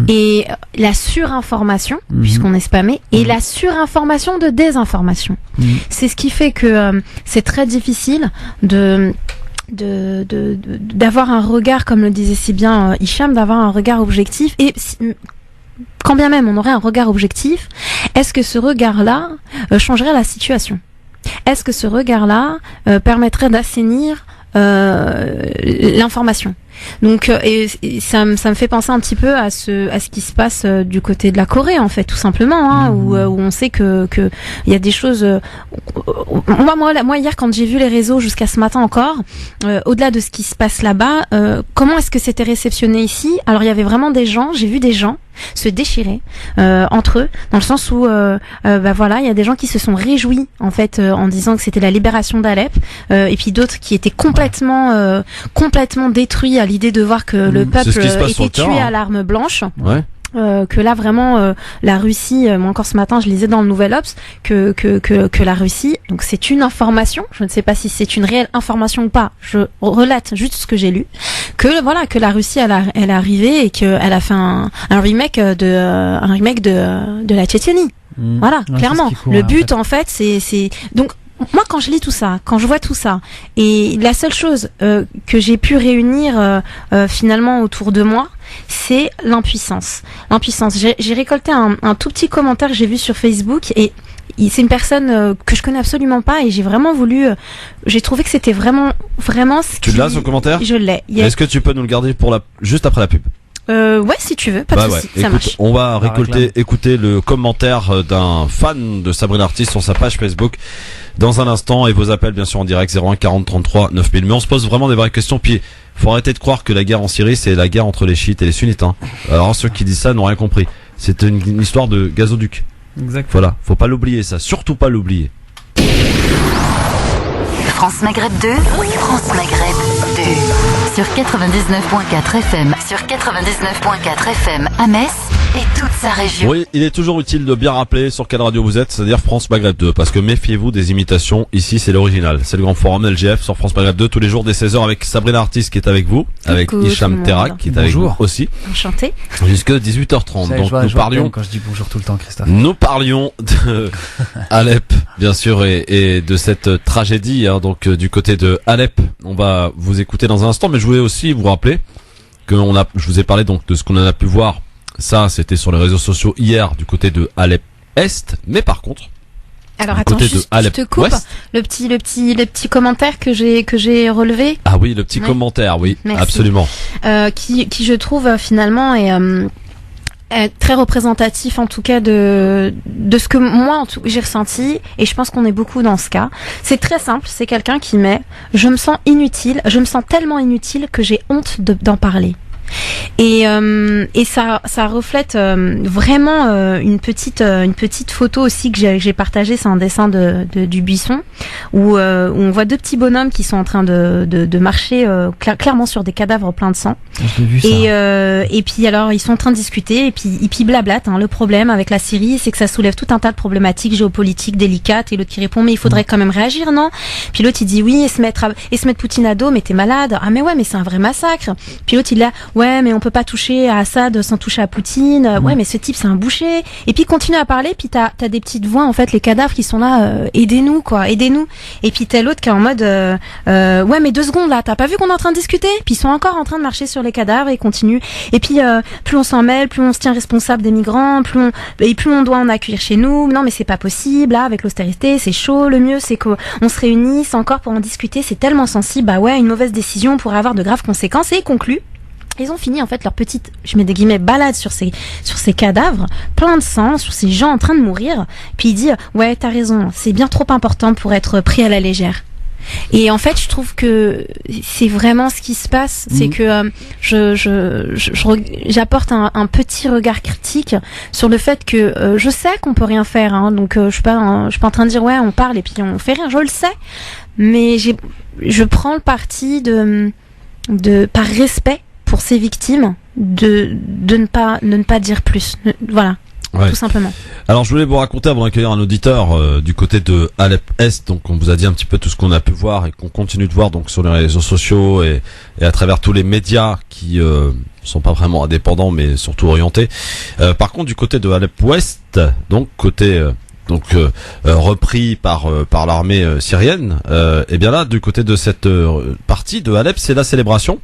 et la surinformation, puisqu'on est spammé, et la surinformation de désinformation. C'est ce qui fait que c'est très difficile d'avoir un regard, comme le disait si bien Hicham, d'avoir un regard objectif. Et quand bien même on aurait un regard objectif, est-ce que ce regard-là changerait la situation ? Est-ce que ce regard-là permettrait d'assainir l'information ? Donc et ça me fait penser un petit peu à ce qui se passe du côté de la Corée en fait, tout simplement, hein, où on sait que il y a des choses. Moi hier quand j'ai vu les réseaux jusqu'à ce matin encore, au-delà de ce qui se passe là-bas, comment est-ce que c'était réceptionné ici? Alors il y avait vraiment j'ai vu des gens se déchirer entre eux, dans le sens où voilà, il y a des gens qui se sont réjouis en fait en disant que c'était la libération d'Alep, et puis d'autres qui étaient complètement détruits à l'idée de voir que le peuple était tué à l'arme blanche. Ouais. Que là vraiment la Russie, moi encore ce matin je lisais dans le Nouvel Obs que la Russie, donc c'est une information, je ne sais pas si c'est une réelle information ou pas, je relate juste ce que j'ai lu, que la Russie elle est arrivée et qu'elle a fait un remake de la Tchétchénie. Voilà, ouais, clairement. Le but en fait c'est donc moi, quand je lis tout ça, quand je vois tout ça, et la seule chose que j'ai pu réunir finalement autour de moi, c'est l'impuissance. J'ai récolté un tout petit commentaire que j'ai vu sur Facebook, et c'est une personne que je connais absolument pas, et j'ai vraiment voulu. J'ai trouvé que c'était vraiment ce Tu l'as, son commentaire? Je l'ai. Est-ce que tu peux nous le garder pour juste après la pub? Ouais, si tu veux, pas de souci, ça marche. On va écouter le commentaire d'un fan de Sabrina Artis sur sa page Facebook dans un instant, et vos appels bien sûr en direct 01 40 33 9000. Mais on se pose vraiment des vraies questions, puis faut arrêter de croire que la guerre en Syrie c'est la guerre entre les chiites et les sunnites, hein. Alors ceux qui disent ça n'ont rien compris. C'est une histoire de gazoduc. Exact. Voilà, faut pas l'oublier ça, surtout pas l'oublier. France Maghreb 2, France Maghreb 2. Sur 99.4 FM, sur 99.4 FM à Metz et toute sa région. Oui, il est toujours utile de bien rappeler sur quelle radio vous êtes, c'est-à-dire France Maghreb 2, parce que méfiez-vous des imitations, ici c'est l'original. C'est le grand forum LGF sur France Maghreb 2 tous les jours dès 16h avec Sabrina Artis qui est avec vous, avec Hicham Terak qui est avec vous aussi. Enchanté. Jusque 18h30. Donc nous parlions, quand je dis bonjour tout le temps, Christophe. Nous parlions de Alep, bien sûr, et de cette tragédie, hein, donc du côté de Alep. On va vous écouter dans un instant, mais je voulais aussi vous rappeler que je vous ai parlé donc de ce qu'on en a pu voir. Ça, c'était sur les réseaux sociaux hier du côté de Alep Est, mais par contre, alors attends, je te coupe. Ouest, le petit commentaire que j'ai relevé. Ah oui, le petit commentaire, oui, merci. Absolument. Qui je trouve finalement est très représentatif en tout cas de ce que moi j'ai ressenti, et je pense qu'on est beaucoup dans ce cas. C'est très simple, c'est quelqu'un qui met je me sens tellement inutile que j'ai honte d'en parler. Et ça reflète vraiment une petite photo aussi que j'ai partagée. C'est un dessin du Buisson où on voit deux petits bonhommes qui sont en train de marcher clairement sur des cadavres pleins de sang. Je l'ai vu, ça. Et puis alors ils sont en train de discuter, et puis blablatent, hein. Le problème avec la Syrie, c'est que ça soulève tout un tas de problématiques géopolitiques délicates, et l'autre qui répond mais il faudrait quand même réagir, non? Puis l'autre il dit oui, et se mettre Poutine à dos, mais t'es malade. Ah mais ouais, mais c'est un vrai massacre. Puis l'autre il est là, ouais mais on peut pas toucher à Assad sans toucher à Poutine. Ouais mais ce type c'est un boucher. Et puis continue à parler, puis t'as des petites voix en fait, les cadavres qui sont là, aidez-nous. Et puis t'as l'autre qui est en mode ouais mais 2 secondes là, t'as pas vu qu'on est en train de discuter? Puis ils sont encore en train de marcher sur les cadavres et continuent. Et puis plus on s'en mêle, plus on se tient responsable des migrants, plus on doit en accueillir chez nous. Non mais c'est pas possible là, avec l'austérité c'est chaud. Le mieux c'est qu'on se réunisse encore pour en discuter, c'est tellement sensible. Bah ouais, une mauvaise décision pourrait avoir de graves conséquences. Et ils concluent. Ils ont fini en fait leur petite, je mets des guillemets, balade sur ces cadavres plein de sang, sur ces gens en train de mourir. Puis il dit ouais t'as raison, c'est bien trop important pour être pris à la légère. Et en fait je trouve que c'est vraiment ce qui se passe, c'est que j'apporte un petit regard critique sur le fait que je sais qu'on peut rien faire, hein, donc je suis pas en train de dire ouais on parle et puis on fait rien, je le sais, mais je prends le parti de par respect pour ces victimes de ne pas dire plus. Voilà. Ouais. Tout simplement. Alors je voulais vous raconter, avant d'accueillir un auditeur du côté de Alep Est, donc on vous a dit un petit peu tout ce qu'on a pu voir et qu'on continue de voir donc sur les réseaux sociaux et à travers tous les médias qui sont pas vraiment indépendants mais surtout orientés. Par contre du côté de Alep Ouest, donc côté repris par l'armée syrienne, et bien là du côté de cette partie de Alep, c'est la célébration.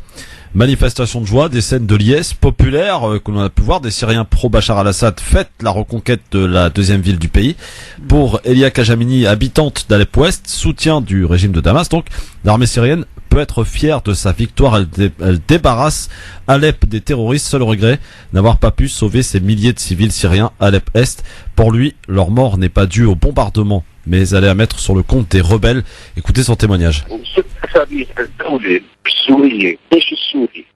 Manifestation de joie, des scènes de liesse populaire que l'on a pu voir, des Syriens pro-Bachar al-Assad fêtent la reconquête de la deuxième ville du pays. Pour Elia Kajamini, habitante d'Alep Ouest, soutien du régime de Damas, donc l'armée syrienne peut peut être fière de sa victoire. Elle débarrasse Alep des terroristes. Seul regret, n'avoir pas pu sauver ces milliers de civils syriens à Alep-Est. Pour lui, leur mort n'est pas due au bombardement, mais elle est à mettre sur le compte des rebelles. Écoutez son témoignage.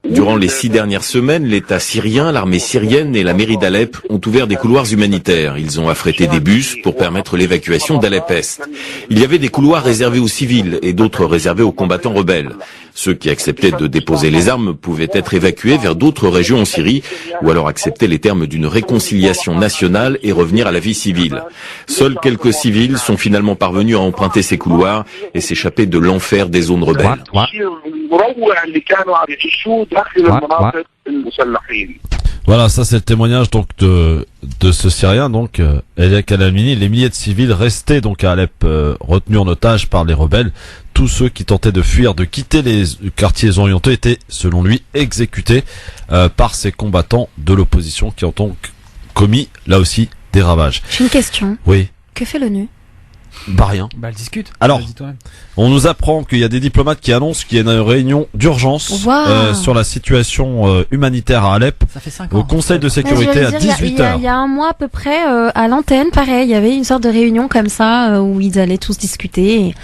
Durant les 6 dernières semaines, l'État syrien, l'armée syrienne et la mairie d'Alep ont ouvert des couloirs humanitaires. Ils ont affrété des bus pour permettre l'évacuation d'Alep-Est. Il y avait des couloirs réservés aux civils et d'autres réservés aux combattants rebelles. Ceux qui acceptaient de déposer les armes pouvaient être évacués vers d'autres régions en Syrie ou alors accepter les termes d'une réconciliation nationale et revenir à la vie civile. Seuls quelques civils sont finalement parvenus à emprunter ces couloirs et s'échapper de l'enfer des zones rebelles. Voilà, ça c'est le témoignage donc de ce Syrien, donc Elia Kalamini. Les milliers de civils restés donc à Alep, retenus en otage par les rebelles. Tous ceux qui tentaient de fuir, de quitter les quartiers orientaux étaient, selon lui, exécutés par ces combattants de l'opposition qui ont donc commis, là aussi, des ravages. J'ai une question. Oui. Que fait l'ONU? Bah rien. Bah elle discute. Alors, on nous apprend qu'il y a des diplomates qui annoncent qu'il y a une réunion d'urgence sur la situation humanitaire à Alep. Ça fait 5 ans. Au Conseil de sécurité à 18h. Il y a un mois à peu près, à l'antenne, pareil, il y avait une sorte de réunion comme ça où ils allaient tous discuter. Et...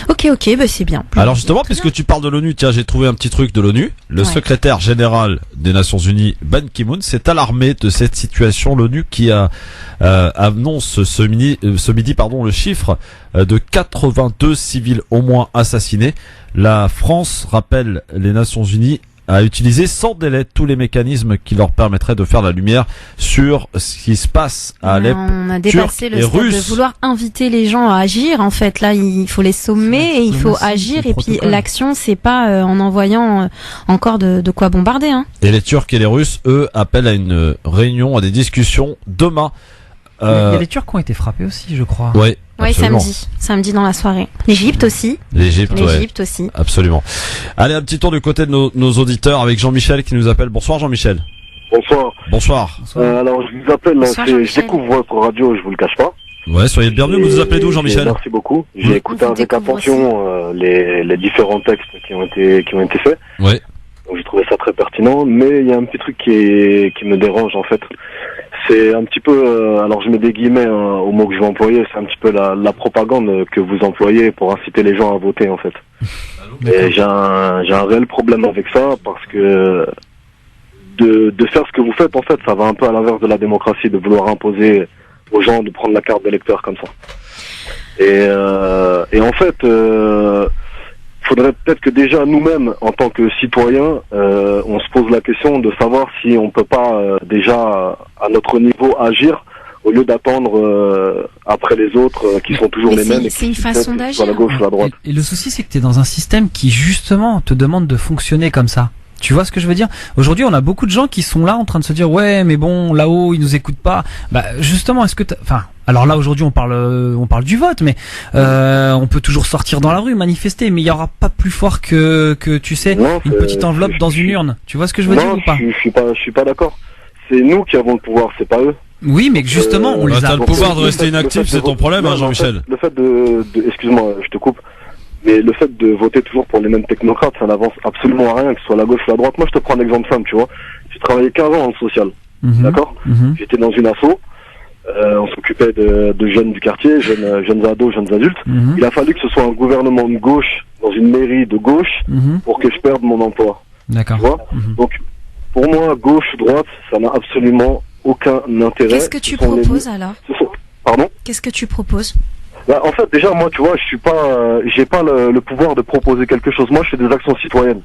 Ok, bah c'est bien. Alors justement, puisque tu parles de l'ONU, tiens, j'ai trouvé un petit truc de l'ONU. Le secrétaire général des Nations Unies, Ban Ki-moon, s'est alarmé de cette situation. L'ONU qui annonce ce midi, le chiffre de 82 civils au moins assassinés. La France, rappelle les Nations Unies, a utilisé sans délai tous les mécanismes qui leur permettraient de faire la lumière sur ce qui se passe à Alep. On a dépassé le stade de vouloir inviter les gens à agir. En fait, là, il faut les sommer et il faut agir. Et puis l'action, c'est pas en envoyant encore de quoi bombarder. Hein. Et les Turcs et les Russes, eux, appellent à une réunion, à des discussions demain. Il y a les Turcs qui ont été frappés aussi, je crois. Oui. Oui, samedi dans la soirée. L'Égypte aussi. L'Égypte aussi. Absolument. Allez, un petit tour du côté de nos auditeurs avec Jean-Michel qui nous appelle. Bonsoir Jean-Michel. Bonsoir. Alors je vous appelle, je découvre votre radio, je vous le cache pas. Ouais, soyez le bienvenu. Vous nous appelez d'où Jean-Michel? Merci beaucoup. J'ai écouté avec attention les différents textes qui ont été faits. Ouais. Donc j'ai trouvé ça très pertinent, mais il y a un petit truc qui me dérange en fait. C'est un petit peu, alors je mets des guillemets au mot que je vais employer, c'est un petit peu la propagande que vous employez pour inciter les gens à voter en fait. Et j'ai un réel problème avec ça parce que de faire ce que vous faites en fait, ça va un peu à l'inverse de la démocratie, de vouloir imposer aux gens de prendre la carte d'électeur comme ça. Et en fait, faudrait peut-être que déjà nous-mêmes, en tant que citoyens, on se pose la question de savoir si on peut pas déjà à notre niveau agir au lieu d'attendre après les autres qui sont toujours les mêmes. C'est une façon d'agir. Soit la gauche, soit la droite. Et le souci, c'est que tu es dans un système qui justement te demande de fonctionner comme ça. Tu vois ce que je veux dire? Aujourd'hui, on a beaucoup de gens qui sont là en train de se dire ouais, mais bon, là-haut, ils nous écoutent pas. Bah justement, est-ce que alors là aujourd'hui on parle du vote, mais on peut toujours sortir dans la rue, manifester, mais il y aura pas plus fort que tu sais une petite enveloppe dans une urne. Tu vois ce que je veux dire ou pas? Je suis pas d'accord. C'est nous qui avons le pouvoir, c'est pas eux. Oui, mais justement, on les a. T'as le pouvoir de rester inactif, c'est ton problème, hein, Jean-Michel. Le fait excuse-moi, je te coupe. Mais le fait de voter toujours pour les mêmes technocrates, ça n'avance absolument à rien, que ce soit la gauche ou la droite. Moi, je te prends un exemple simple, tu vois. J'ai travaillé 15 ans dans le social, d'accord. J'étais dans une asso, on s'occupait de jeunes du quartier, jeunes ados, jeunes adultes. Il a fallu que ce soit un gouvernement de gauche, dans une mairie de gauche, pour que je perde mon emploi. D'accord. Tu vois. Donc, pour moi, gauche ou droite, ça n'a absolument aucun intérêt. Qu'est-ce que tu proposes alors? Pardon? Qu'est-ce que tu proposes? Bah, en fait, déjà, moi, tu vois, j'ai pas le pouvoir de proposer quelque chose. Moi, je fais des actions citoyennes.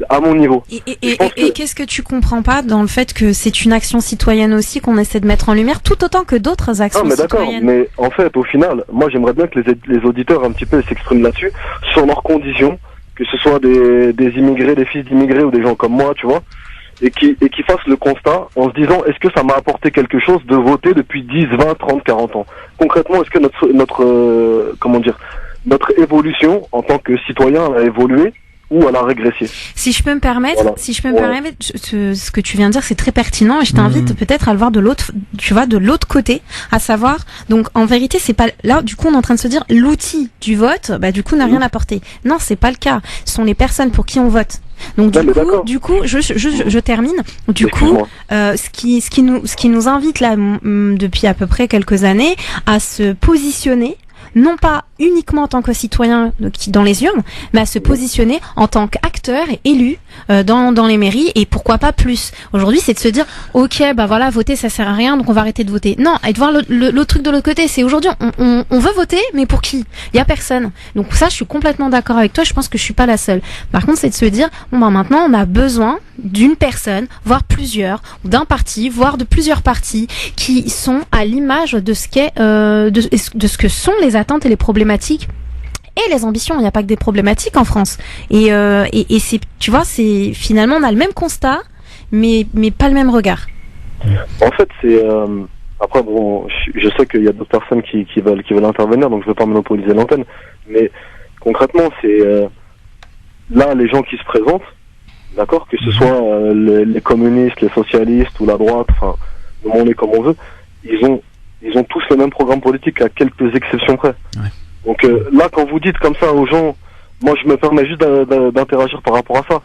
À mon niveau. Et qu'est-ce que tu comprends pas dans le fait que c'est une action citoyenne aussi qu'on essaie de mettre en lumière, tout autant que d'autres actions citoyennes? Mais en fait, au final, moi, j'aimerais bien que les auditeurs un petit peu s'expriment là-dessus, sur leurs conditions, que ce soit des immigrés, des fils d'immigrés ou des gens comme moi, tu vois, et qui fassent le constat en se disant, est-ce que ça m'a apporté quelque chose de voter depuis 10, 20, 30, 40 ans? Concrètement, est-ce que notre évolution en tant que citoyen a évolué ou elle a régressé. Si je peux me permettre, ce que tu viens de dire, c'est très pertinent et je t'invite peut-être à le voir de l'autre, tu vois, de l'autre côté, à savoir, donc en vérité, c'est pas là, du coup, on est en train de se dire Mmh. l'outil du vote, du coup, n'a rien apporté. Non, c'est pas le cas. Ce sont les personnes pour qui on vote. Donc du coup, je termine. Du coup, ce qui nous invite là depuis à peu près quelques années à se positionner, non pas uniquement en tant que citoyen dans les urnes, mais à se positionner en tant qu'acteur et élu dans les mairies, et pourquoi pas plus. Aujourd'hui, c'est de se dire, ok, bah voilà, voter ça sert à rien, donc on va arrêter de voter. Non, et de voir le truc de l'autre côté, c'est aujourd'hui on veut voter, mais pour qui? Il y a personne. Donc ça, je suis complètement d'accord avec toi. Je pense que je suis pas la seule. Par contre, c'est de se dire, bon bah maintenant, on a besoin d'une personne, voire plusieurs, ou d'un parti, voire de plusieurs partis, qui sont à l'image de ce qu'est de ce que sont les attentes et les problématiques et les ambitions. Il n'y a pas que des problématiques en France. Et c'est, tu vois, c'est finalement on a le même constat, mais pas le même regard. En fait, c'est après bon, je sais qu'il y a d'autres personnes qui veulent intervenir, donc je ne veux pas monopoliser l'antenne. Mais concrètement, c'est là les gens qui se présentent, d'accord, que ce soit les communistes, les socialistes ou la droite, enfin, nommons-les comme on veut, ils ont tous le même programme politique à quelques exceptions près. Ouais. Donc là, quand vous dites comme ça aux gens, moi je me permets juste d'interagir par rapport à ça.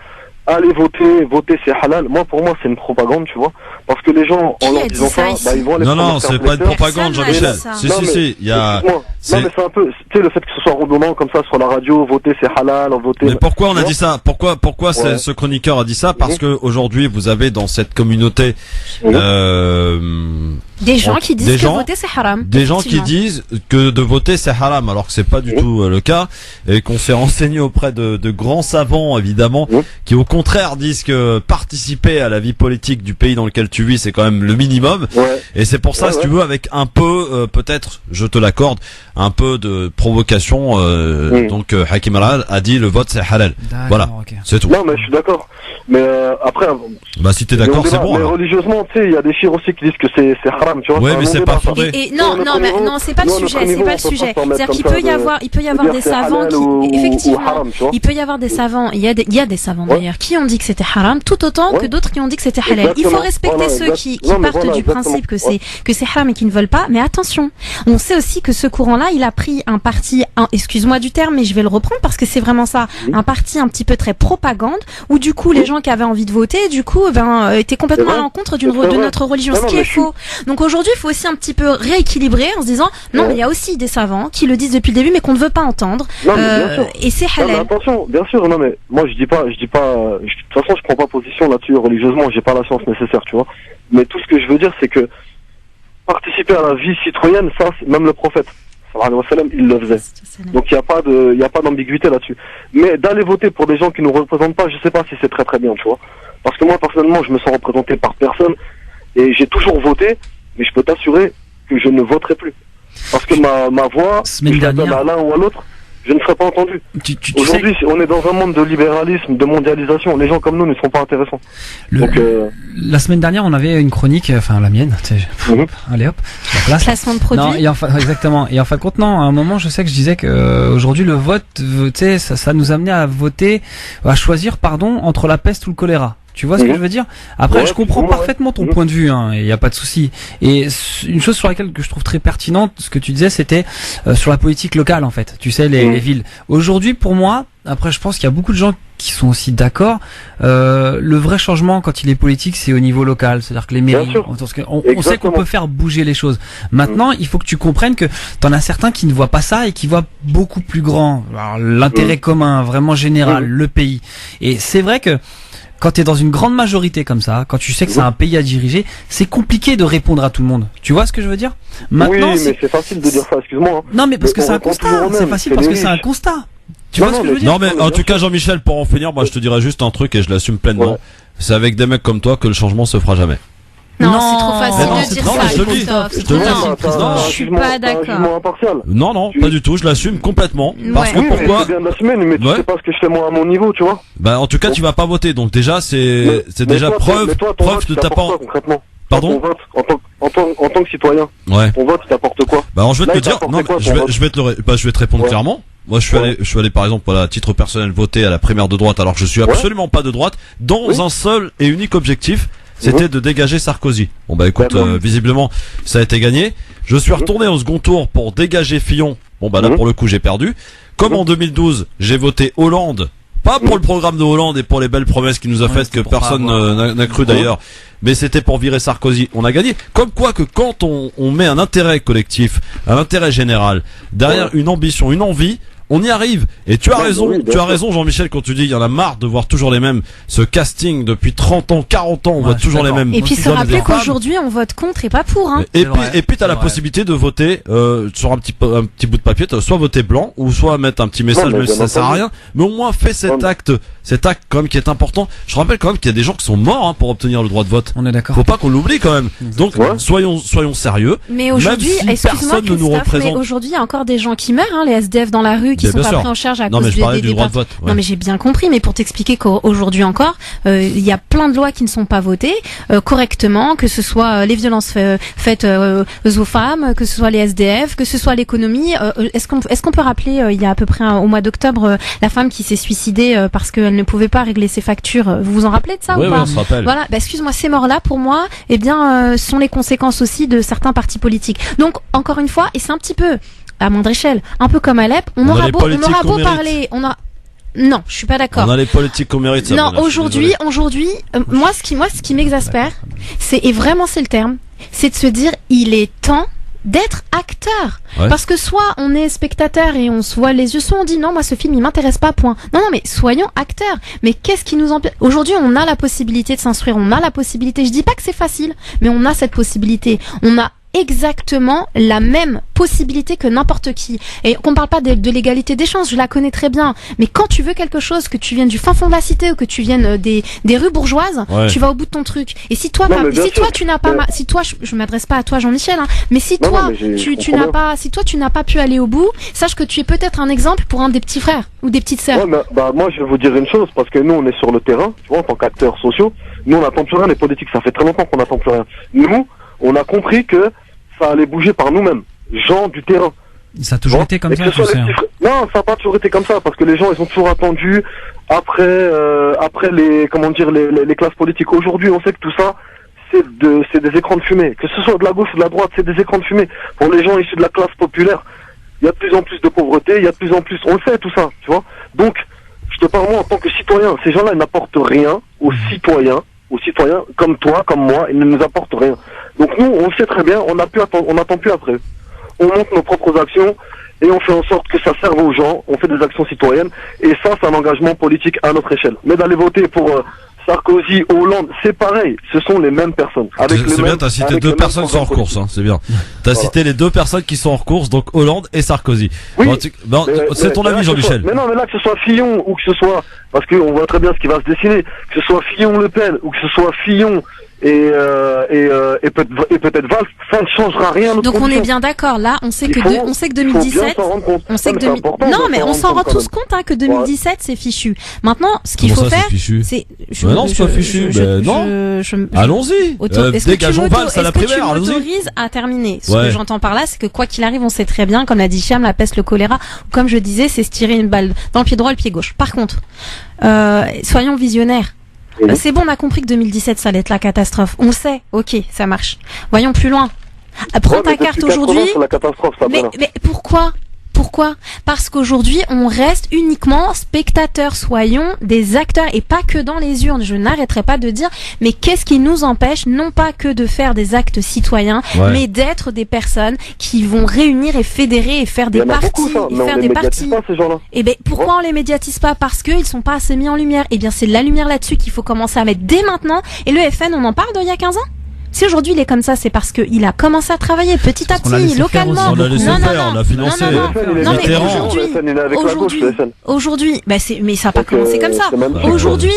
Allez voter c'est halal. Pour moi c'est une propagande, tu vois, parce que les gens en leur disant ça, ils vont aller. Non, c'est pas une propagande, Jean-Michel. Si, il y a. Non mais c'est un peu, tu sais, le fait que ce soit redondant comme ça sur la radio, voter c'est halal, voter. Mais pourquoi on a dit ça? Pourquoi ce chroniqueur a dit ça? Parce que aujourd'hui vous avez dans cette communauté des gens qui disent que voter c'est haram. Des gens qui disent que de voter c'est haram, alors que c'est pas du tout le cas, et qu'on s'est renseigné auprès de grands savants évidemment, qui au contraire disent que participer à la vie politique du pays dans lequel tu vis c'est quand même le minimum. Et c'est pour ça, si tu veux, avec un peu peut-être, je te l'accorde, un peu de provocation, donc Hakim Al a dit le vote c'est halal. Voilà, c'est tout. Non mais je suis d'accord. Mais après, bah si t'es d'accord c'est bon. Mais religieusement, tu sais, il y a des chirs aussi qui disent que c'est haram, tu vois. Ouais, mais c'est pas fondé. Et non, c'est pas le sujet, C'est-à-dire qu'il peut y avoir des savants qui, effectivement, il peut y avoir des savants, il y a des savants d'ailleurs qui ont dit que c'était haram, tout autant que d'autres qui ont dit que c'était halal. Il faut respecter ceux qui partent du principe que c'est haram et qui ne veulent pas, mais attention, on sait aussi que ce courant-là, il a pris un parti, excuse-moi du terme, mais je vais le reprendre parce que c'est vraiment ça, un parti un petit peu très propagande, où du coup les gens qui avaient envie de voter, du coup, étaient complètement à l'encontre de notre religion, ce qui est faux. Donc aujourd'hui, il faut aussi un petit peu rééquilibrer en se disant, non, mais il y a aussi des savants qui le disent depuis le début, mais qu'on ne veut pas entendre, et c'est halal. Non, attention, bien sûr, non, mais moi je dis pas, de toute façon, je prends pas position là-dessus religieusement, j'ai pas la science nécessaire, tu vois. Mais tout ce que je veux dire, c'est que participer à la vie citoyenne, ça, même le prophète, il le faisait. Donc il y a pas d'ambiguïté là-dessus. Mais d'aller voter pour des gens qui nous représentent pas, je sais pas si c'est très très bien, tu vois. Parce que moi personnellement, je me sens représenté par personne et j'ai toujours voté, mais je peux t'assurer que je ne voterai plus. Parce que ma voix, je la donne à l'un ou à l'autre, je ne serai pas entendu. Aujourd'hui, on est dans un monde de libéralisme, de mondialisation. Les gens comme nous ne sont pas intéressants. Donc, la semaine dernière, on avait une chronique, enfin la mienne. Allez hop, la place. Classement de produits. Non, exactement. Et en fin de compte, non. À un moment, je sais que je disais que aujourd'hui, le vote, tu sais, ça nous amenait à voter, à choisir, entre la peste ou le choléra. Tu vois ce que je veux dire? Après, je comprends parfaitement ton point de vue, hein, il n'y a pas de souci. Et une chose sur laquelle que je trouve très pertinente, ce que tu disais, c'était sur la politique locale, en fait. Tu sais, les villes. Aujourd'hui, pour moi, après, je pense qu'il y a beaucoup de gens qui sont aussi d'accord. Le vrai changement, quand il est politique, c'est au niveau local. C'est-à-dire que les mairies, on sait qu'on peut faire bouger les choses. Maintenant, il faut que tu comprennes que t'en as certains qui ne voient pas ça et qui voient beaucoup plus grand. L'intérêt commun, vraiment général, le pays. Et c'est vrai que quand tu es dans une grande majorité comme ça, quand tu sais que c'est un pays à diriger, c'est compliqué de répondre à tout le monde. Tu vois ce que je veux dire? Maintenant, oui, mais c'est facile de dire ça, excuse-moi. Non, mais parce que c'est un constat. C'est facile parce que c'est un constat. Tu vois ce que je veux dire? Non, mais en tout cas, Jean-Michel, pour en finir, moi je te dirais juste un truc et je l'assume pleinement. C'est avec des mecs comme toi que le changement se fera jamais. Non, c'est trop facile de dire ça, Christophe. Non, je suis pas d'accord. Non, pas du tout, je l'assume complètement. Parce que pourquoi? C'est bien de l'assumer, mais tu sais pas ce que je fais moi à mon niveau, tu vois. Bah, en tout cas, tu vas pas voter, donc déjà, c'est déjà preuve de ta part. Pardon? Ton vote, en tant que citoyen. Ouais. Ton vote, t'apporte quoi? Bah, alors, je vais te dire, non, je vais te répondre clairement. Moi, je suis allé, par exemple, à titre personnel, voter à la primaire de droite, alors que je suis absolument pas de droite, dans un seul et unique objectif, c'était de dégager Sarkozy. Bon, bah, écoute, visiblement, ça a été gagné. Je suis retourné au second tour pour dégager Fillon. Bon, bah, là, pour le coup, j'ai perdu. Comme en 2012, j'ai voté Hollande. Pas pour le programme de Hollande et pour les belles promesses qu'il nous a faites que personne n'a cru d'ailleurs. Mais c'était pour virer Sarkozy. On a gagné. Comme quoi que quand on met un intérêt collectif, un intérêt général, derrière une ambition, une envie, on y arrive. Et tu as raison Jean-Michel quand tu dis il y en a marre de voir toujours les mêmes. Ce casting depuis 30 ans, 40 ans, on voit toujours les mêmes. Et puis se rappeler qu'aujourd'hui on vote contre et pas pour. Hein. Et puis t'as la possibilité de voter sur un petit bout de papier, soit voter blanc ou soit mettre un petit message, même si ça sert à rien. Mais au moins fais cet acte quand même qui est important. Je rappelle quand même qu'il y a des gens qui sont morts pour obtenir le droit de vote. On est d'accord. Faut pas qu'on l'oublie quand même. Donc soyons sérieux. Mais aujourd'hui, excuse-moi Christophe, mais aujourd'hui il y a encore des gens qui meurent, les SDF dans la rue qui sont pas pris en charge à cause des droit de vote. Non mais j'ai bien compris, mais pour t'expliquer qu'aujourd'hui encore, il y a plein de lois qui ne sont pas votées correctement, que ce soit les violences faites aux femmes, que ce soit les SDF, que ce soit l'économie. Est-ce qu'on peut rappeler il y a à peu près au mois d'octobre la femme qui s'est suicidée parce qu'elle ne pouvait pas régler ses factures. Vous vous en rappelez de ça ou pas? On se rappelle. Voilà, excuse-moi, ces morts-là pour moi, sont les conséquences aussi de certains partis politiques. Donc encore une fois, et c'est un petit peu à moindre échelle, un peu comme Alep, on aura beau parler, non, je suis pas d'accord. On a les politiques qu'on mérite. Ça, non, aujourd'hui, moi, ce qui m'exaspère, c'est le terme, c'est de se dire, il est temps d'être acteur. Parce que soit on est spectateur et on se voit les yeux, soit on dit non, moi ce film il m'intéresse pas, point. Non, mais soyons acteurs. Mais qu'est-ce qui nous empêche? Aujourd'hui, on a la possibilité de s'instruire, on a la possibilité, je dis pas que c'est facile, mais on a cette possibilité. On a exactement la même possibilité que n'importe qui. Et qu'on parle pas de l'égalité des chances, je la connais très bien. Mais quand tu veux quelque chose, que tu viennes du fin fond de la cité ou que tu viennes des rues bourgeoises, tu vas au bout de ton truc. Et si toi, tu n'as pas, si toi, je m'adresse pas à toi, Jean-Michel, mais si toi, tu n'as pas pu aller au bout, sache que tu es peut-être un exemple pour un des petits frères ou des petites sœurs. Moi, je vais vous dire une chose, parce que nous, on est sur le terrain, tu vois, en tant qu'acteurs sociaux. Nous, on n'attend plus rien, les politiques. Ça fait très longtemps qu'on n'attend plus rien. Nous, on a compris que ça allait bouger par nous-mêmes, gens du terrain. Ça a toujours été comme ça, tu sais. Non, ça n'a pas toujours été comme ça, parce que les gens, ils ont toujours attendu après les classes politiques. Aujourd'hui, on sait que tout ça, c'est des écrans de fumée. Que ce soit de la gauche ou de la droite, c'est des écrans de fumée. Pour les gens issus de la classe populaire, il y a de plus en plus de pauvreté, il y a de plus en plus, on le sait tout ça, tu vois. Donc, je te parle moi en tant que citoyen. Ces gens-là, ils n'apportent rien aux citoyens comme toi, comme moi, ils ne nous apportent rien. Donc nous, on sait très bien, on n'attend plus après. On monte nos propres actions et on fait en sorte que ça serve aux gens, on fait des actions citoyennes, et ça, c'est un engagement politique à notre échelle. Mais d'aller voter pour Sarkozy, Hollande, c'est pareil, ce sont les mêmes personnes. C'est bien, t'as cité deux personnes qui sont en course, c'est bien. T'as cité les deux personnes qui sont en course, donc Hollande et Sarkozy. Oui, c'est ton avis, Jean-Michel. Mais non, mais là, que ce soit Fillon ou que ce soit, parce qu'on voit très bien ce qui va se dessiner, que ce soit Fillon-Le Pen ou que ce soit Fillon et peut-être Valls, ça ne changera rien. Donc on est bien d'accord. Là, on sait que 2017, non, mais on s'en rend tous compte que 2017 c'est fichu. Maintenant, ce qu'il faut faire, c'est non, c'est pas fichu. Non. Allons-y. Dégageons Valls à la primaire. Est-ce que tu m'autorises à terminer? Ce que j'entends par là, c'est que quoi qu'il arrive, on sait très bien, comme l'a dit Cham, la peste, le choléra, comme je disais, c'est se tirer une balle dans le pied droit, le pied gauche. Par contre, soyons visionnaires. C'est bon, on a compris que 2017 ça allait être la catastrophe. On sait, ok, ça marche. Voyons plus loin. Prends ta carte aujourd'hui. Mais pourquoi? Parce qu'aujourd'hui, on reste uniquement spectateurs. Soyons des acteurs et pas que dans les urnes. Je n'arrêterai pas de dire, mais qu'est-ce qui nous empêche non pas que de faire des actes citoyens, mais d'être des personnes qui vont réunir et fédérer et faire des partis. Et ben pourquoi on les médiatise pas? Parce qu'ils sont pas assez mis en lumière. Eh bien, c'est la lumière là-dessus qu'il faut commencer à mettre dès maintenant. Et le FN, on en parle d'il y a 15 ans? Si aujourd'hui il est comme ça, c'est parce qu'il a commencé à travailler petit à petit, localement. On l'a laissé faire, on l'a financé. Non, mais aujourd'hui, mais ça n'a pas commencé comme ça. Aujourd'hui,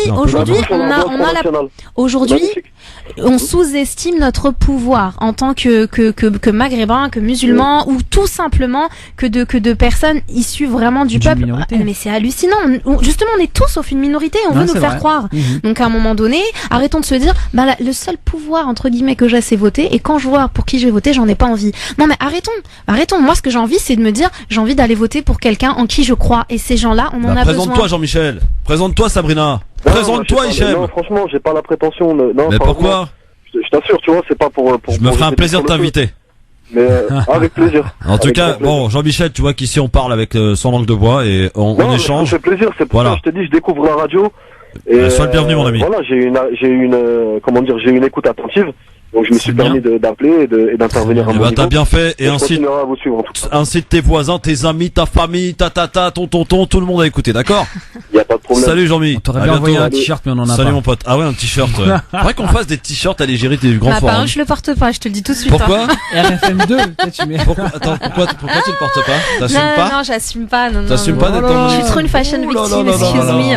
on sous-estime notre pouvoir en tant que maghrébin, que musulman, ou tout simplement que de personnes issues vraiment du peuple. Mais c'est hallucinant. Justement, on est tous sauf une minorité et on veut nous faire croire. Donc à un moment donné, arrêtons de se dire, le seul pouvoir entre guillemets guillemets que j'ai, c'est voter, et quand je vois pour qui je vais voter, j'en ai pas envie. Non mais arrêtons. Moi, ce que j'ai envie, c'est de me dire, j'ai envie d'aller voter pour quelqu'un en qui je crois, et ces gens-là, on en a besoin. Présente-toi, Jean-Michel. Présente-toi, Sabrina. Présente-toi, Hichem. Non, franchement, j'ai pas la prétention. Non, mais pourquoi? Je t'assure, tu vois, c'est pas pour. Je me ferai un plaisir de t'inviter. Mais avec plaisir. En tout cas, bon, Jean-Michel, tu vois qu'ici on parle avec son langue de bois et on échange. Ça me fait plaisir, c'est pour ça que je te dis, je découvre la radio. Et sois le bienvenu, mon ami. Voilà, j'ai une écoute attentive. Donc je me suis permis d'appeler et d'intervenir à mon niveau. T'as bien fait, et je continuerai à vous suivre en tout cas. Incite tes voisins, tes amis, ta famille, ton tonton, tout le monde à écouter, d'accord? Y a pas de problème. Salut Jean-Mi. On t'aurait bien envoyé un t-shirt, mais on en a pas. Salut mon pote. Ah ouais, un t-shirt, ouais. Faudrait qu'on fasse des t-shirts à l'égérie du Grand Forum. Par contre, je le porte pas, je te le dis tout de suite. Pourquoi? RFM2, tu mets. Pourquoi tu le portes pas? T'assumes pas? Non, j'assume pas, non. T'assumes pas d'être dans mon Je suis trop une fashion victime, excuse me.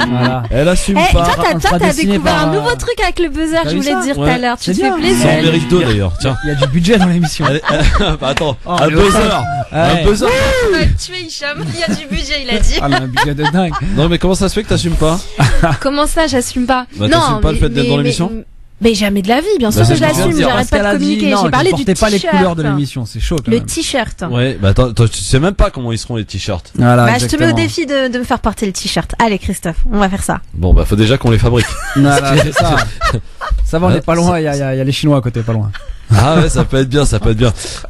Voilà. Elle assume pas. Toi, t'as découvert un nouveau truc avec le buzzer, je voulais te dire tout à l'heure. Tu te fais plaisir. Ça en mérite deux d'ailleurs, tiens. Il y a du budget dans l'émission. Bah attends, un buzzer. Tu es Hicham, il y a du budget, il a dit. Ah, mais un budget de dingue. Non, mais comment ça se fait que t'assumes pas? Comment ça, j'assume pas? Bah, t'assumes pas le fait d'être dans l'émission? Mais jamais de la vie, bien sûr que je l'assume, j'arrête pas de communiquer. J'ai parlé du t-shirt. Pas les couleurs de l'émission, c'est chaud quand même. Le t-shirt. Ouais, bah attends, tu sais même pas comment ils seront les t-shirts. Voilà, bah, je te mets au défi de me faire porter le t-shirt. Allez, Christophe, on va faire ça. Bon, bah faut déjà qu'on les fabrique. Voilà, c'est ça. Ça va, on est pas loin, il y a les Chinois à côté, pas loin. Ah ouais, ça peut être bien.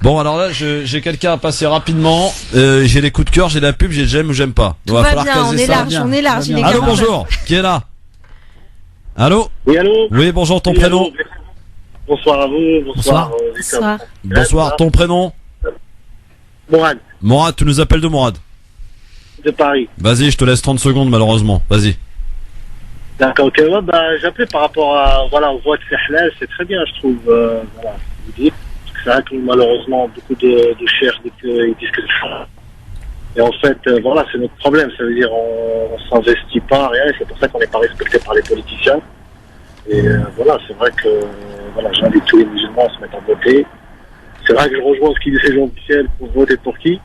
Bon, alors là, j'ai quelqu'un à passer rapidement. J'ai les coups de cœur, j'ai la pub, j'ai j'aime ou j'aime pas. Tout va bien, on est large. Allô, bonjour. Qui est là? Allô? Oui, allô? Oui, bonjour, ton prénom? Allô. Bonsoir à vous, bonsoir. Bonsoir, ton prénom? Morad. Morad, tu nous appelles de Morad? De Paris. Vas-y, je te laisse 30 secondes malheureusement, vas-y. D'accord, ok, ouais, bah, j'appelais par rapport à, aux voix de Fehlal, c'est très bien, je trouve, vous dites. Parce que c'est vrai que malheureusement, beaucoup de chers disent que c'est ça. Et en fait, c'est notre problème, ça veut dire on s'investit pas, rien, et c'est pour ça qu'on n'est pas respecté par les politiciens. Et c'est vrai que j'invite tous les musulmans à se mettre à voter. C'est vrai que je rejoins ce qu'il dit Jean-Michel pour voter pour qui.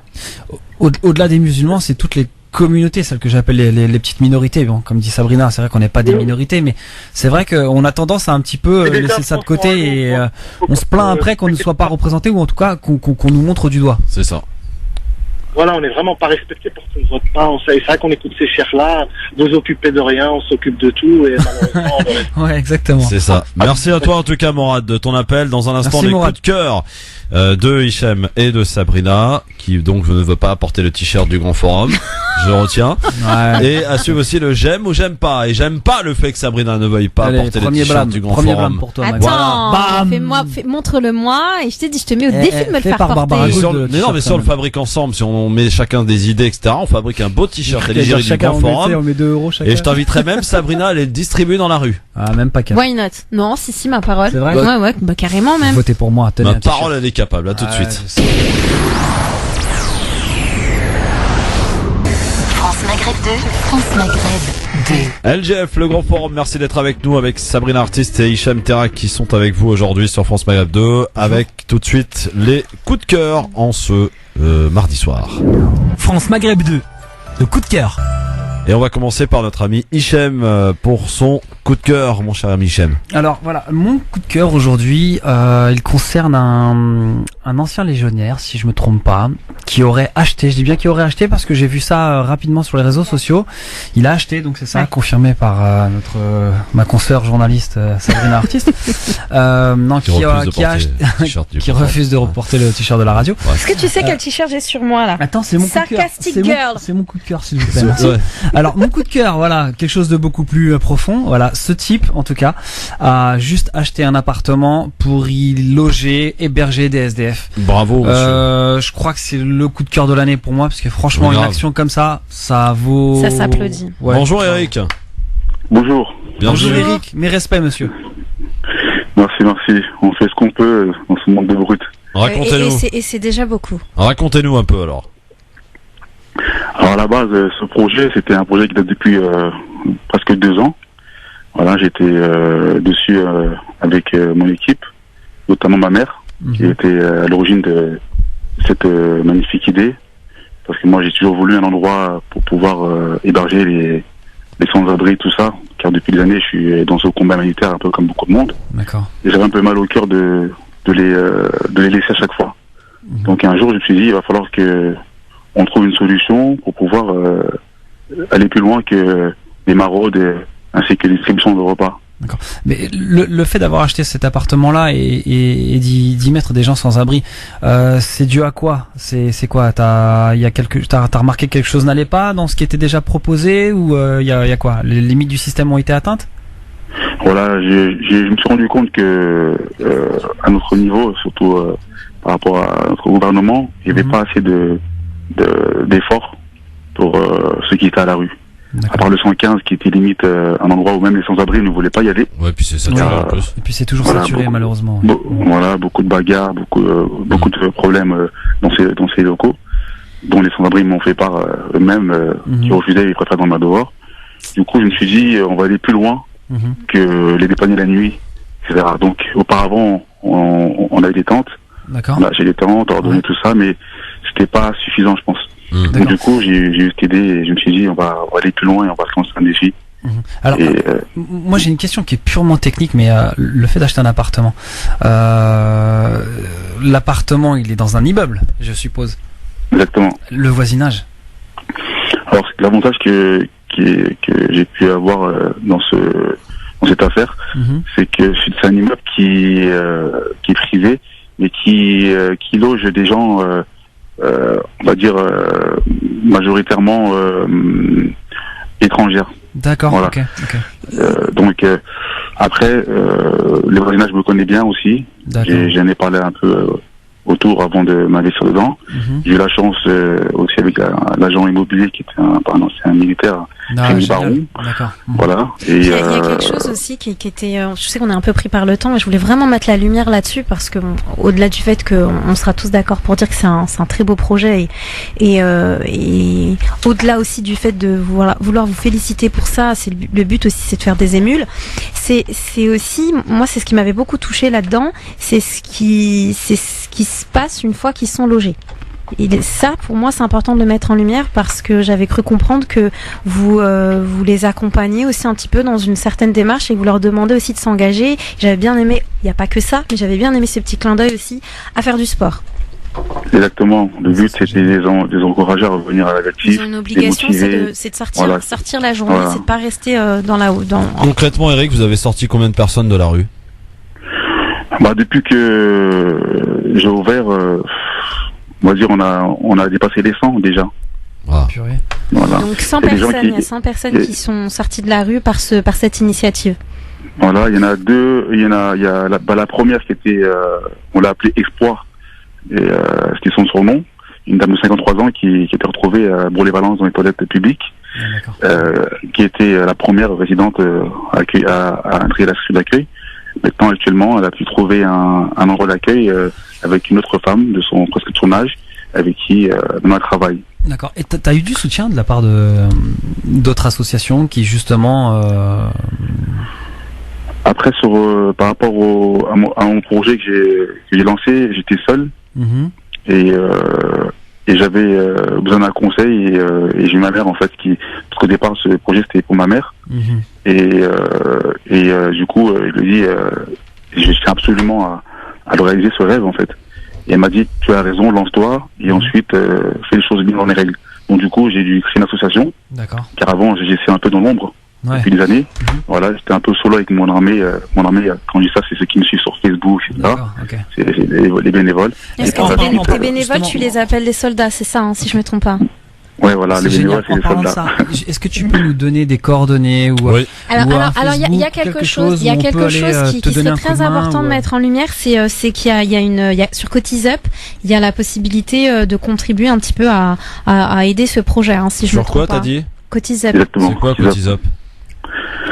Au-delà des musulmans, c'est toutes les communautés, celles que j'appelle les petites minorités. Bon, comme dit Sabrina, c'est vrai qu'on n'est pas des minorités, mais c'est vrai qu'on a tendance à un petit peu laisser ça de côté et on se plaint après qu'on ne soit pas représenté ou en tout cas qu'on nous montre du doigt. C'est ça. Voilà, on n'est vraiment pas respecté parce qu'on ne vote pas. C'est vrai qu'on écoute ces chers-là, vous occupez de rien, on s'occupe de tout et malheureusement... Ouais, exactement. C'est ça. Merci à toi en tout cas, Morad, de ton appel. Dans un instant, les coups de cœur de Hichem et de Sabrina, qui donc ne veut pas apporter le t-shirt du Grand Forum. Je retiens. Ouais. Et à suivre aussi le j'aime ou j'aime pas. Et j'aime pas le fait que Sabrina ne veuille pas apporter le t-shirt du Grand Forum. Pour toi, attends, montre-le-moi et je t'ai dit, je te mets au défi de me le faire porter. Mais non, mais si on le fabrique ensemble, si on met chacun des idées, etc., on fabrique un beau t-shirt à l'égérie du Grand Forum. On met 2 euros chacun. Et je t'inviterai même Sabrina à les distribuer dans la rue. Ah, même pas 4. Why not? Non, si, ma parole. C'est vrai? Ouais, bah carrément même. Votez pour moi, tenez. Ma parole, elle est capable, là, tout de suite. France Maghreb 2, France Maghreb 2. LGF, le Grand Forum, merci d'être avec nous, avec Sabrina Artiste et Hicham Terak qui sont avec vous aujourd'hui sur France Maghreb 2, avec tout de suite les coups de cœur en ce mardi soir. France Maghreb 2, le coup de cœur. Et on va commencer par notre ami Hichem pour son coup de cœur, mon cher ami Hichem. Alors voilà, mon coup de cœur aujourd'hui, il concerne un ancien légionnaire, si je me trompe pas, qui aurait acheté, je dis bien qu'il aurait acheté parce que j'ai vu ça rapidement sur les réseaux sociaux. Il a acheté, donc c'est ça, ouais. Confirmé par ma consoeur journaliste Sabrina Artiste. Non, qui refuse de reporter le t-shirt de la radio. Ouais. Est-ce que tu sais quel t-shirt j'ai sur moi là? Attends, c'est mon coup de cœur. Sarcastic Girl. C'est mon coup de cœur, s'il vous plaît. Merci. Ouais. Alors mon coup de cœur, voilà, quelque chose de beaucoup plus profond. Voilà, ce type, en tout cas, a juste acheté un appartement pour y loger, héberger des SDF. Bravo. Monsieur. Je crois que c'est le coup de cœur de l'année pour moi, parce que franchement, une action comme ça, ça vaut. Ça s'applaudit. Ouais. Bonjour Eric. Bonjour. Bienvenue. Bonjour Eric, mes respects, monsieur. Merci. On fait ce qu'on peut dans ce monde de brut. Racontez-nous. Et c'est déjà beaucoup. Racontez-nous un peu alors. Alors à la base, ce projet, c'était un projet qui date depuis presque 2 ans. Voilà, j'étais dessus avec mon équipe, notamment ma mère, qui était à l'origine de cette magnifique idée. Parce que moi, j'ai toujours voulu un endroit pour pouvoir héberger les sans-abri, tout ça, car depuis des années, je suis dans ce combat militaire un peu comme beaucoup de monde. D'accord. Et j'avais un peu mal au cœur de les laisser à chaque fois. Donc un jour, je me suis dit, il va falloir que on trouve une solution pour pouvoir aller plus loin que les maraudes ainsi que les distributions de repas. D'accord. Mais le fait d'avoir acheté cet appartement-là et d'y mettre des gens sans abri, c'est dû à quoi? C'est quoi? T'as remarqué que quelque chose n'allait pas dans ce qui était déjà proposé, ou il y a quoi? Les limites du système ont été atteintes? Voilà, je me suis rendu compte que à notre niveau, surtout par rapport à notre gouvernement, il n'y avait pas assez d'efforts pour ceux qui étaient à la rue. À part le 115 qui était limite un endroit où même les sans-abri ne voulaient pas y aller. Ouais, puis c'est saturé en plus. Et puis c'est toujours saturé malheureusement. Voilà, beaucoup de bagarres, beaucoup de problèmes dans ces locaux, dont les sans-abri m'ont fait part eux-mêmes, qui refusaient, ils préfèrent dans ma dehors. Du coup, je me suis dit, on va aller plus loin que les dépanner la nuit, etc. Donc, auparavant, on a eu des tentes. D'accord. On a acheté des tentes, ordonné tout ça, mais c'était pas suffisant, je pense. Donc du coup, j'ai eu cette idée et je me suis dit, on va aller plus loin et on va se lancer un défi. Alors, moi j'ai une question qui est purement technique, mais le fait d'acheter un appartement, l'appartement il est dans un immeuble, je suppose. Exactement. Le voisinage. Alors l'avantage que j'ai pu avoir dans cette affaire, c'est que c'est un immeuble qui est privé, mais qui loge des gens, on va dire majoritairement étrangères. D'accord. Voilà. Ok. Donc après, le voisinage je me connais bien aussi. J'en ai parlé un peu autour avant de m'investir dedans. J'ai eu la chance aussi avec l'agent immobilier qui était un militaire, Rémi Baron. D'accord. Voilà. Et il y a quelque chose aussi qui était, je sais qu'on est un peu pris par le temps, mais je voulais vraiment mettre la lumière là-dessus parce que au-delà du fait qu'on sera tous d'accord pour dire que c'est un très beau projet et au-delà aussi du fait de vouloir vous féliciter pour ça, c'est le but aussi, c'est de faire des émules. C'est aussi, moi c'est ce qui m'avait beaucoup touché là-dedans, c'est ce qui se passe une fois qu'ils sont logés. Et ça, pour moi, c'est important de le mettre en lumière parce que j'avais cru comprendre que vous les accompagnez aussi un petit peu dans une certaine démarche et que vous leur demandez aussi de s'engager. J'avais bien aimé, il n'y a pas que ça, mais j'avais bien aimé ce petit clin d'œil aussi à faire du sport. Exactement. Le but, c'était de les encourager à revenir à la l'actif. Ils ont une obligation, c'est de sortir la journée, c'est de pas rester Concrètement, Eric, vous avez sorti combien de personnes de la rue? Depuis que j'ai ouvert, on va dire, on a dépassé les 100 déjà. Ah. Voilà. Donc 100 personnes, il y a 100 personnes qui sont sorties de la rue par cette initiative. Voilà, il y en a deux. Il y a la première qui était, on l'a appelée Espoir, et c'était son surnom. Une dame de 53 ans qui était retrouvée à Bourg-les-Valences dans les toilettes publiques, qui était la première résidente à intégrer la structure d'accueil. Maintenant, actuellement, elle a pu trouver un endroit d'accueil avec une autre femme de presque de son âge, avec qui elle travaille. D'accord. Et t'as eu du soutien de la part d'autres associations qui justement Après, par rapport à mon projet que j'ai lancé, j'étais seul et j'avais besoin d'un conseil et j'ai eu ma mère en fait parce qu'au départ ce projet c'était pour ma mère et du coup je lui ai dit je tiens absolument à le réaliser, ce rêve en fait, et elle m'a dit tu as raison, lance-toi et ensuite fais les choses bien dans les règles. Donc du coup j'ai dû créer une association. D'accord. Car avant j'étais un peu dans l'ombre depuis des années. Voilà, j'étais un peu solo avec mon armée. Quand je dis ça, c'est ceux qui me suivent sur Facebook, etc. C'est les bénévoles. Est-ce que tes bénévoles, tu les appelles des soldats, c'est ça, si je me trompe pas? Ouais, voilà, les bénévoles, c'est des soldats. Est-ce que tu peux nous donner des coordonnées ou Alors, il y a quelque chose qui serait très important de mettre en lumière, c'est qu'il y a sur Cotise Up, il y a la possibilité de contribuer un petit peu à aider ce projet, si je me trompe pas. Sur quoi t'as dit? Cotise Up. Exactement. C'est quoi Cotise Up?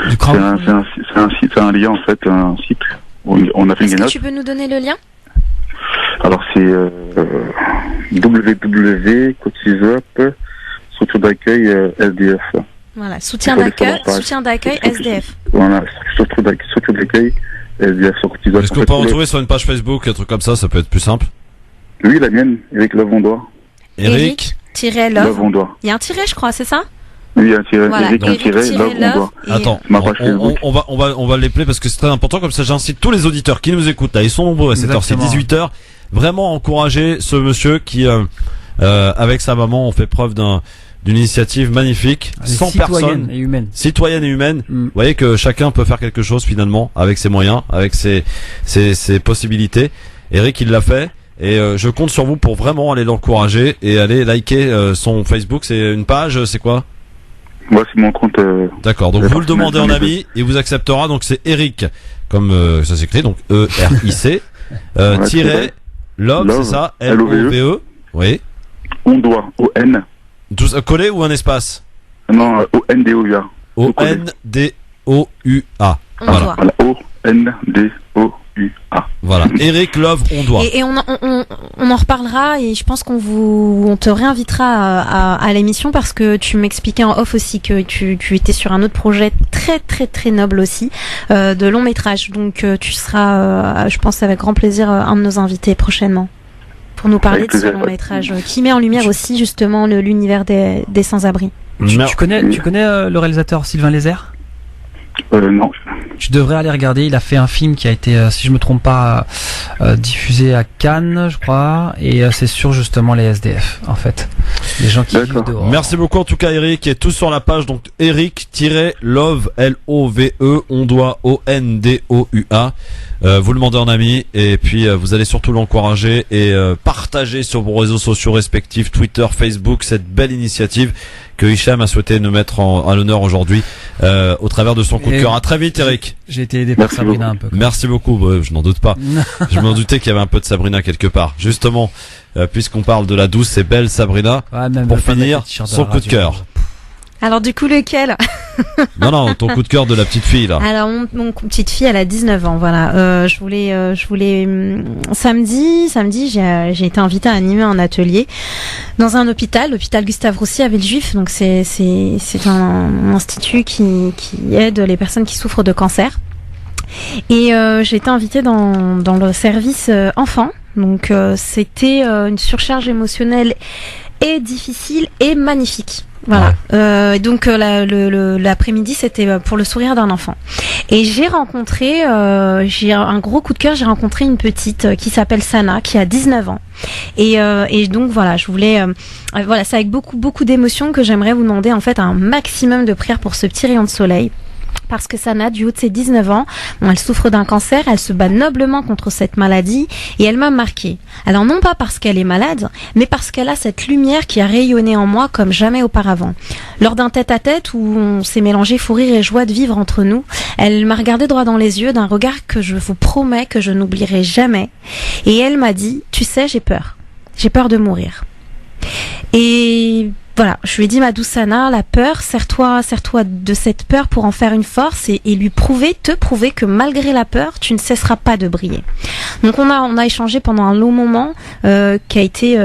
C'est un lien en fait, un site où on a fait une Est-ce que note. tu peux nous donner le lien? Alors c'est www.cotiseup structure d'accueil SDF. Voilà, soutien d'accueil SDF. Voilà, structure d'accueil SDF sur Cotiseup. Est-ce qu'on peut en retrouver sur une page Facebook, un truc comme ça peut être plus simple? Oui, la mienne, Eric Levondois. Eric Love. Il y a un tiret, je crois, c'est ça? Oui, un tiret, Voilà, Eric, un tiret, Love, Love, Attends, ma page Facebook. on va les player parce que c'est très important, comme ça j'incite tous les auditeurs qui nous écoutent là, ils sont nombreux à cette heure, c'est Exactement. 18h, vraiment encourager ce monsieur qui avec sa maman ont fait preuve d'une initiative magnifique, sans personne, et humaine. citoyenne et humaine. Vous voyez que chacun peut faire quelque chose finalement avec ses moyens, avec ses possibilités. Eric il l'a fait. Et je compte sur vous pour vraiment aller l'encourager et aller liker son Facebook. C'est une page, c'est quoi? Moi, c'est mon compte. D'accord, donc vous le demandez en ami, il vous acceptera. Donc c'est Eric, comme ça s'écrit, donc E-R-I-C, tiret, Love, c'est ça, L-O-V-E. Oui. On doit, O-N. Collé ou un espace? Non, O-N-D-O-U-A. O-N-D-O-U-A. Voilà. O-N-D-O-U-A. Voilà. Eric Love, on doit. Et on en reparlera et je pense on te réinvitera à l'émission parce que tu m'expliquais en off aussi que tu étais sur un autre projet très très très noble aussi, de long métrage. Donc tu seras, je pense avec grand plaisir, un de nos invités prochainement pour nous parler de ce long métrage qui met en lumière aussi justement l'univers des sans-abri. Tu connais le réalisateur Sylvain Lézère? Non. Tu devrais aller regarder. Il a fait un film qui a été, si je me trompe pas, diffusé à Cannes, je crois, et c'est sur justement les SDF, en fait, les gens qui vivent dehors. Merci beaucoup en tout cas Eric, et tout sur la page donc Eric-Love L-O-V-E, on doit O-N-D-O-U-A. Vous le demandez en ami et puis vous allez surtout l'encourager et partager sur vos réseaux sociaux respectifs, Twitter, Facebook, cette belle initiative que Hicham a souhaité nous mettre à l'honneur aujourd'hui au travers de son coup de cœur. À très vite Eric. J'ai été aidé par Sabrina un peu. Merci beaucoup, je n'en doute pas. Je m'en doutais qu'il y avait un peu de Sabrina quelque part. Justement, puisqu'on parle de la douce et belle Sabrina, pour finir, son coup de cœur. Alors du coup lequel? Non, ton coup de cœur de la petite fille là. Alors mon petite fille, elle a 19 ans, voilà. Je voulais samedi, j'ai été invitée à animer un atelier dans un hôpital, l'hôpital Gustave Roussy à Villejuif. Donc c'est un institut qui aide les personnes qui souffrent de cancer. Et j'ai été invitée dans le service enfant. Donc c'était une surcharge émotionnelle et difficile et magnifique. Voilà. Donc l'après-midi c'était pour le sourire d'un enfant. Et j'ai rencontré, j'ai un gros coup de cœur. J'ai rencontré une petite qui s'appelle Sana, qui a 19 ans. Et donc voilà, je voulais, voilà, c'est avec beaucoup d'émotions que j'aimerais vous demander en fait un maximum de prières pour ce petit rayon de soleil. Parce que Sana, du haut de ses 19 ans, elle souffre d'un cancer, elle se bat noblement contre cette maladie et elle m'a marquée. Alors non pas parce qu'elle est malade, mais parce qu'elle a cette lumière qui a rayonné en moi comme jamais auparavant. Lors d'un tête-à-tête où on s'est mélangé fou rire et joie de vivre entre nous, elle m'a regardé droit dans les yeux d'un regard que je vous promets que je n'oublierai jamais. Et elle m'a dit, tu sais, j'ai peur de mourir. Et voilà, je lui ai dit, ma douce Sana, la peur, sers-toi de cette peur pour en faire une force et te prouver que malgré la peur, tu ne cesseras pas de briller. Donc on a échangé pendant un long moment qui a été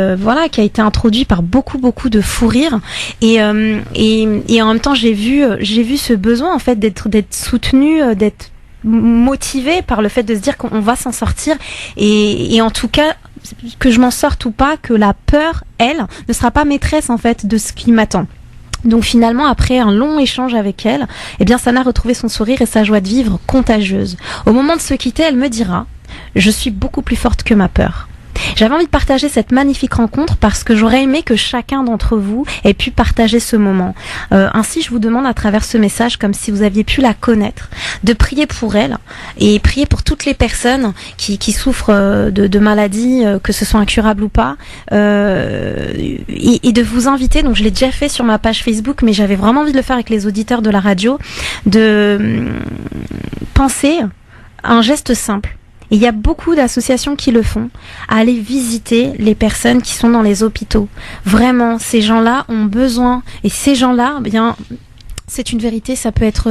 introduit par beaucoup de fou rire et en même temps j'ai vu ce besoin en fait d'être soutenu, d'être motivé par le fait de se dire qu'on va s'en sortir et en tout cas que je m'en sorte ou pas, que la peur, elle, ne sera pas maîtresse en fait de ce qui m'attend. Donc finalement, après un long échange avec elle, eh bien Sana a retrouvé son sourire et sa joie de vivre contagieuse. Au moment de se quitter, elle me dira « Je suis beaucoup plus forte que ma peur ». J'avais envie de partager cette magnifique rencontre parce que j'aurais aimé que chacun d'entre vous ait pu partager ce moment. Ainsi, je vous demande à travers ce message, comme si vous aviez pu la connaître, de prier pour elle et prier pour toutes les personnes qui souffrent de maladies, que ce soit incurable ou pas, et de vous inviter, donc je l'ai déjà fait sur ma page Facebook, mais j'avais vraiment envie de le faire avec les auditeurs de la radio, de penser à un geste simple. Et il y a beaucoup d'associations qui le font, à aller visiter les personnes qui sont dans les hôpitaux. Vraiment, ces gens-là ont besoin, et ces gens-là, eh bien, c'est une vérité, ça peut être,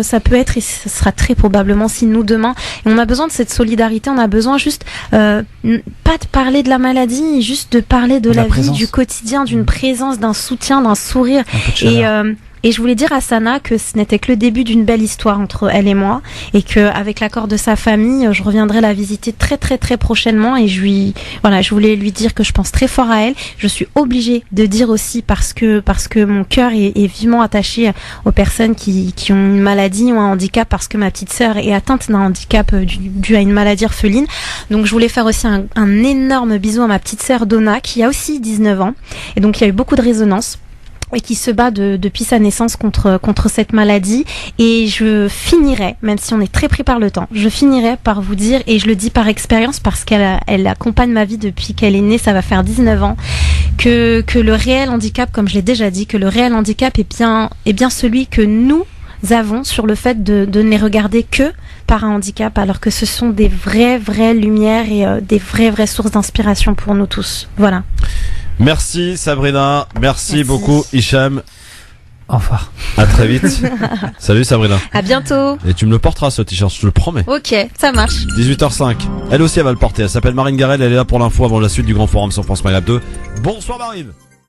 et ce sera très probablement si nous demain. Et on a besoin de cette solidarité, on a besoin juste, pas de parler de la maladie, juste de parler de la vie, du quotidien, d'une présence, d'un soutien, d'un sourire. Et je voulais dire à Sana que ce n'était que le début d'une belle histoire entre elle et moi, et que avec l'accord de sa famille, je reviendrai la visiter très très très prochainement. Et je voulais lui dire que je pense très fort à elle. Je suis obligée de dire aussi parce que mon cœur est vivement attaché aux personnes qui ont une maladie ou un handicap, parce que ma petite sœur est atteinte d'un handicap dû à une maladie orpheline. Donc je voulais faire aussi un énorme bisou à ma petite sœur Donna, qui a aussi 19 ans, et donc il y a eu beaucoup de résonance, et qui se bat depuis sa naissance contre cette maladie. Et je finirai, même si on est très pris par le temps, je finirai par vous dire, et je le dis par expérience parce qu'elle accompagne ma vie depuis qu'elle est née, ça va faire 19 ans, que le réel handicap, comme je l'ai déjà dit, que le réel handicap est bien celui que nous avons sur le fait de ne les regarder que par un handicap, alors que ce sont des vraies lumières et des vraies sources d'inspiration pour nous tous. Voilà. Merci Sabrina, merci beaucoup Hicham. Au revoir. À très vite. Salut Sabrina. À bientôt. Et tu me le porteras ce t-shirt, je te le promets. Ok, ça marche. 18h05. Elle aussi elle va le porter. Elle s'appelle Marine Garel, elle est là pour l'info avant la suite du grand forum sur France Maghreb 2. Bonsoir Marine.